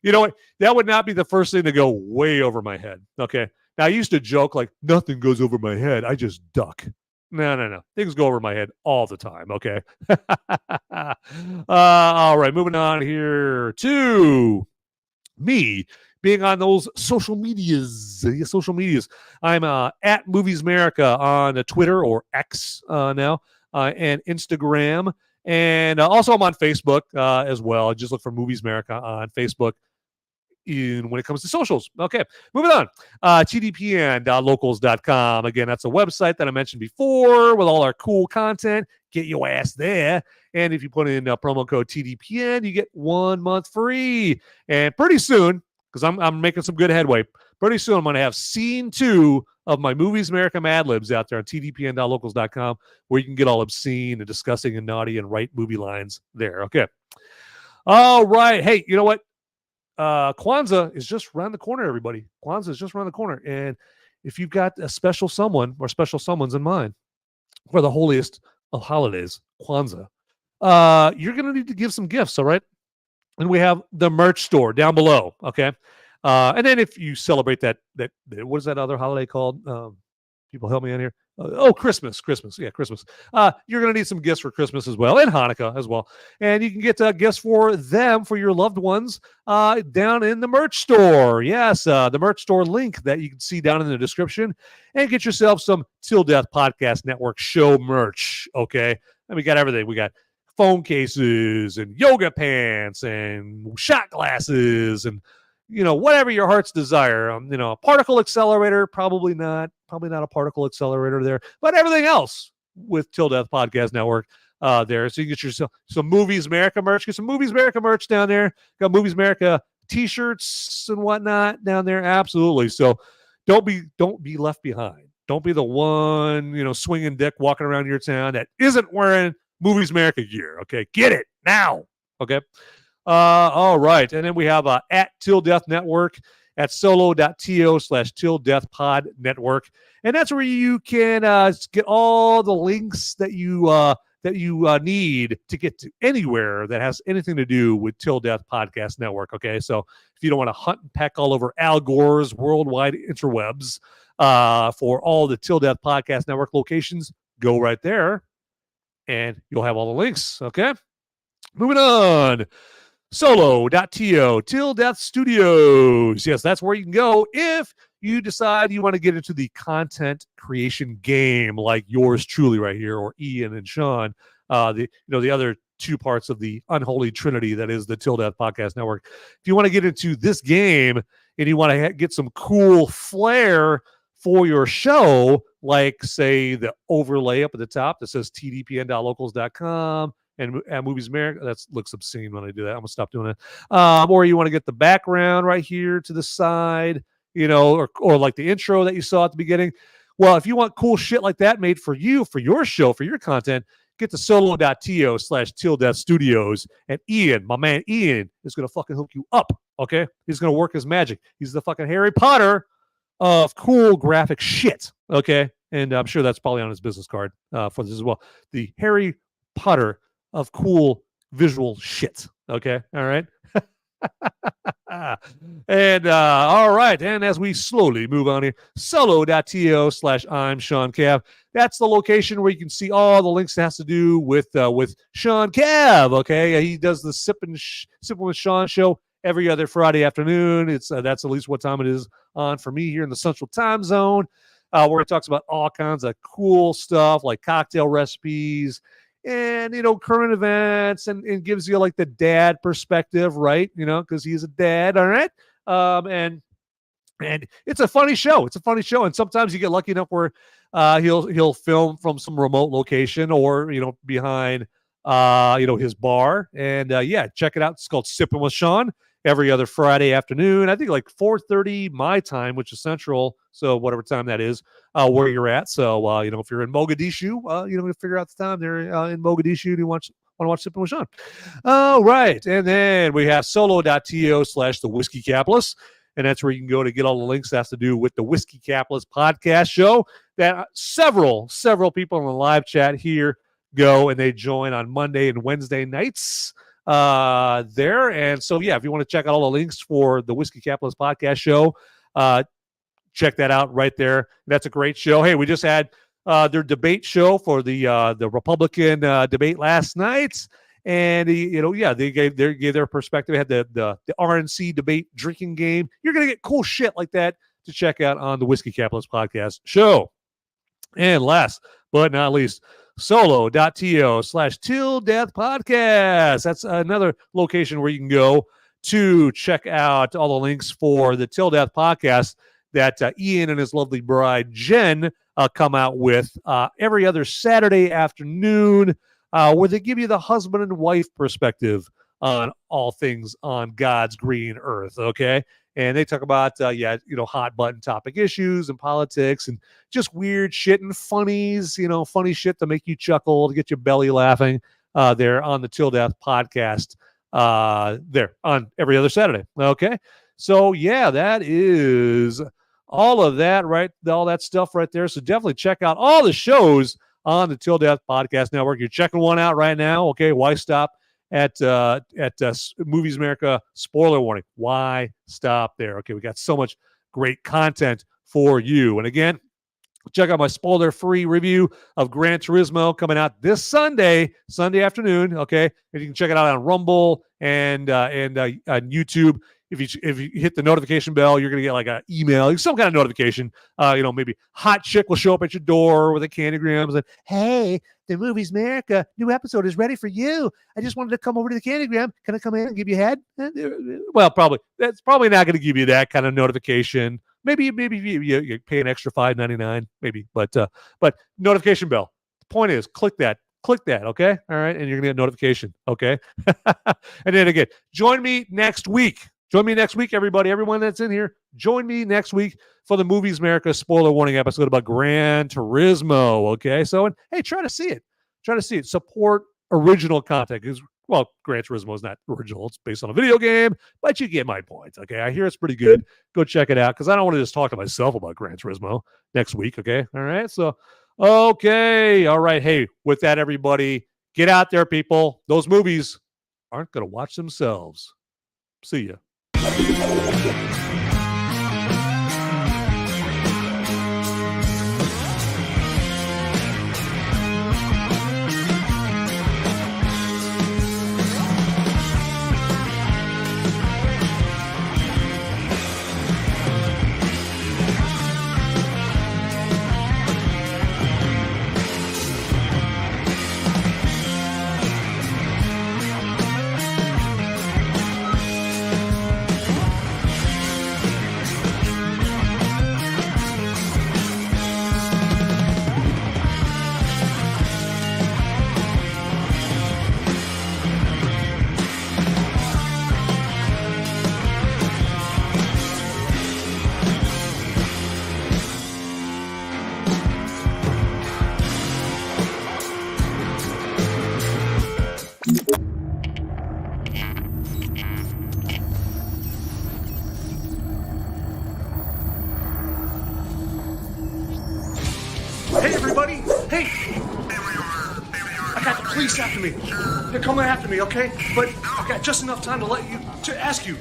know what? That would not be the first thing to go way over my head. Okay. Now I used to joke like nothing goes over my head. I just duck. No. Things go over my head all the time. Okay. All right. Moving on here to me being on those social medias. I'm at Movies America on Twitter or X now and Instagram. And also I'm on Facebook as well. Just look for Movies America on Facebook. When it comes to socials. Okay, moving on. TDPN.locals.com. Again, that's a website that I mentioned before with all our cool content. Get your ass there. And if you put in promo code TDPN, you get 1 month free. And pretty soon, because I'm making some good headway, pretty soon I'm going to have scene 2 of my Movies America Mad Libs out there on TDPN.locals.com, where you can get all obscene and disgusting and naughty and write movie lines there. Okay. All right. Hey, you know what? Kwanzaa is just around the corner, everybody. Kwanzaa is just around the corner. And if you've got a special someone or special someones in mind for the holiest of holidays, Kwanzaa, you're going to need to give some gifts, all right? And we have the merch store down below, okay? And then if you celebrate that what is that other holiday called? People help me in here. Christmas. Yeah, Christmas. You're going to need some gifts for Christmas as well, and Hanukkah as well. And you can get gifts for them, for your loved ones, down in the merch store. Yes, the merch store link that you can see down in the description. And get yourself some Till Death Podcast Network show merch, okay? And we got everything. We got phone cases and yoga pants and shot glasses and whatever your heart's desire. A particle accelerator, probably not a particle accelerator there, but everything else with Till Death Podcast Network there. So you get yourself some Movies America merch. Get some Movies America merch down there. Got Movies America t-shirts and whatnot down there. Absolutely. So don't be left behind. Don't be the one, swinging dick walking around your town that isn't wearing Movies America gear. Okay. Get it now. Okay. All right. And then we have at Till Death Network at solo.to/Till Death Pod Network. And that's where you can get all the links that you need to get to anywhere that has anything to do with Till Death Podcast Network. Okay. So if you don't want to hunt and peck all over Al Gore's worldwide interwebs for all the Till Death Podcast Network locations, go right there and you'll have all the links. Okay. Moving on. Solo.to, Till Death Studios. Yes, that's where you can go if you decide you want to get into the content creation game like yours truly right here, or Ian and Sean, the other two parts of the unholy trinity that is the Till Death Podcast Network. If you want to get into this game and you want to get some cool flair for your show, like, say, the overlay up at the top that says tdpn.locals.com, and Movies America, that looks obscene when I do that. I'm going to stop doing it. Or you want to get the background right here to the side, or like the intro that you saw at the beginning. Well, if you want cool shit like that made for you, for your show, for your content, get to solo.to/Till Death Studios. And Ian, my man Ian, is going to fucking hook you up, okay? He's going to work his magic. He's the fucking Harry Potter of cool graphic shit, okay? And I'm sure that's probably on his business card for this as well. The Harry Potter of cool visual shit. Okay. All right. And all right. And as we slowly move on here, solo.to/I'm Sean Cav. That's the location where you can see all the links that has to do with Sean Cav. Okay. He does the Sipping with Sean show every other Friday afternoon. It's that's at least what time it is on for me here in the Central Time Zone, where he talks about all kinds of cool stuff like cocktail recipes and, current events, and gives you like the dad perspective, right? Because he's a dad. All right. And it's a funny show. And sometimes you get lucky enough where he'll film from some remote location or, behind, his bar. And check it out. It's called Sipping with Sean every other Friday afternoon. I think like 4:30 my time, which is Central. So whatever time that is, where you're at. So, if you're in Mogadishu, figure out the time there in Mogadishu to want to watch Sipping with Sean. All right. And then we have solo.to/The Whiskey Capitalist. And that's where you can go to get all the links that has to do with the Whiskey Capitalist podcast show that several people in the live chat here go and they join on Monday and Wednesday nights there. And so, if you want to check out all the links for the Whiskey Capitalist podcast show, check that out right there. That's a great show. Hey, we just had their debate show for the Republican debate last night. And they gave their perspective. They had the RNC debate drinking game. You're gonna get cool shit like that to check out on the Whiskey Capitalist podcast show. And last but not least, solo.to/till death podcast. That's another location where you can go to check out all the links for the Till Death podcast that Ian and his lovely bride Jen come out with every other Saturday afternoon, where they give you the husband and wife perspective on all things on God's green earth. Okay. And they talk about, hot button topic issues and politics and just weird shit and funnies, funny shit to make you chuckle, to get your belly laughing there on the Till Death podcast there on every other Saturday. Okay. So, yeah, that is all of that, right? All that stuff right there. So definitely check out all the shows on the Till Death Podcast Network. You're checking one out right now. Okay. Why stop at Movies America spoiler warning? Why stop there? Okay, we got so much great content for you. And again, check out my spoiler-free review of Gran Turismo coming out this Sunday afternoon. Okay, and you can check it out on Rumble and on YouTube. If you hit the notification bell, you're gonna get like an email, some kind of notification. Maybe hot chick will show up at your door with a candygrams and, hey, the Movies America new episode is ready for you. I just wanted to come over to the candygram. Can I come in and give you a head? Well, that's probably not going to give you that kind of notification. Maybe you pay an extra $5.99, maybe. But notification bell. The point is, click that. Okay, all right, and you're gonna get a notification. Okay, and then again, join me next week. Everybody, everyone that's in here, join me next week for the Movies America spoiler warning episode about Gran Turismo. Okay, so, and hey, try to see it. Support original content, because, well, Gran Turismo is not original. It's based on a video game, but you get my point. Okay, I hear it's pretty good. Go check it out, because I don't want to just talk to myself about Gran Turismo next week. Okay, all right, so, okay, all right. Hey, with that, everybody, get out there, people. Those movies aren't going to watch themselves. See ya. Hey, everybody! Hey! I got the police after me. They're coming after me, okay? But I've got just enough time to ask you.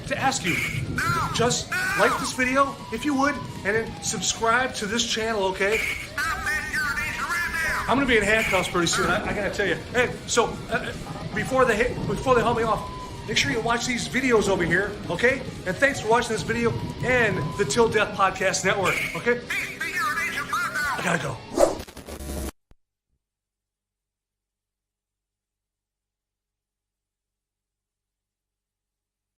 Just like this video, if you would, and then subscribe to this channel, okay? I'm gonna be in handcuffs pretty soon. I gotta tell you. Hey, so before they haul me off, make sure you watch these videos over here, okay? And thanks for watching this video and the Till Death Podcast Network, okay? I gotta go.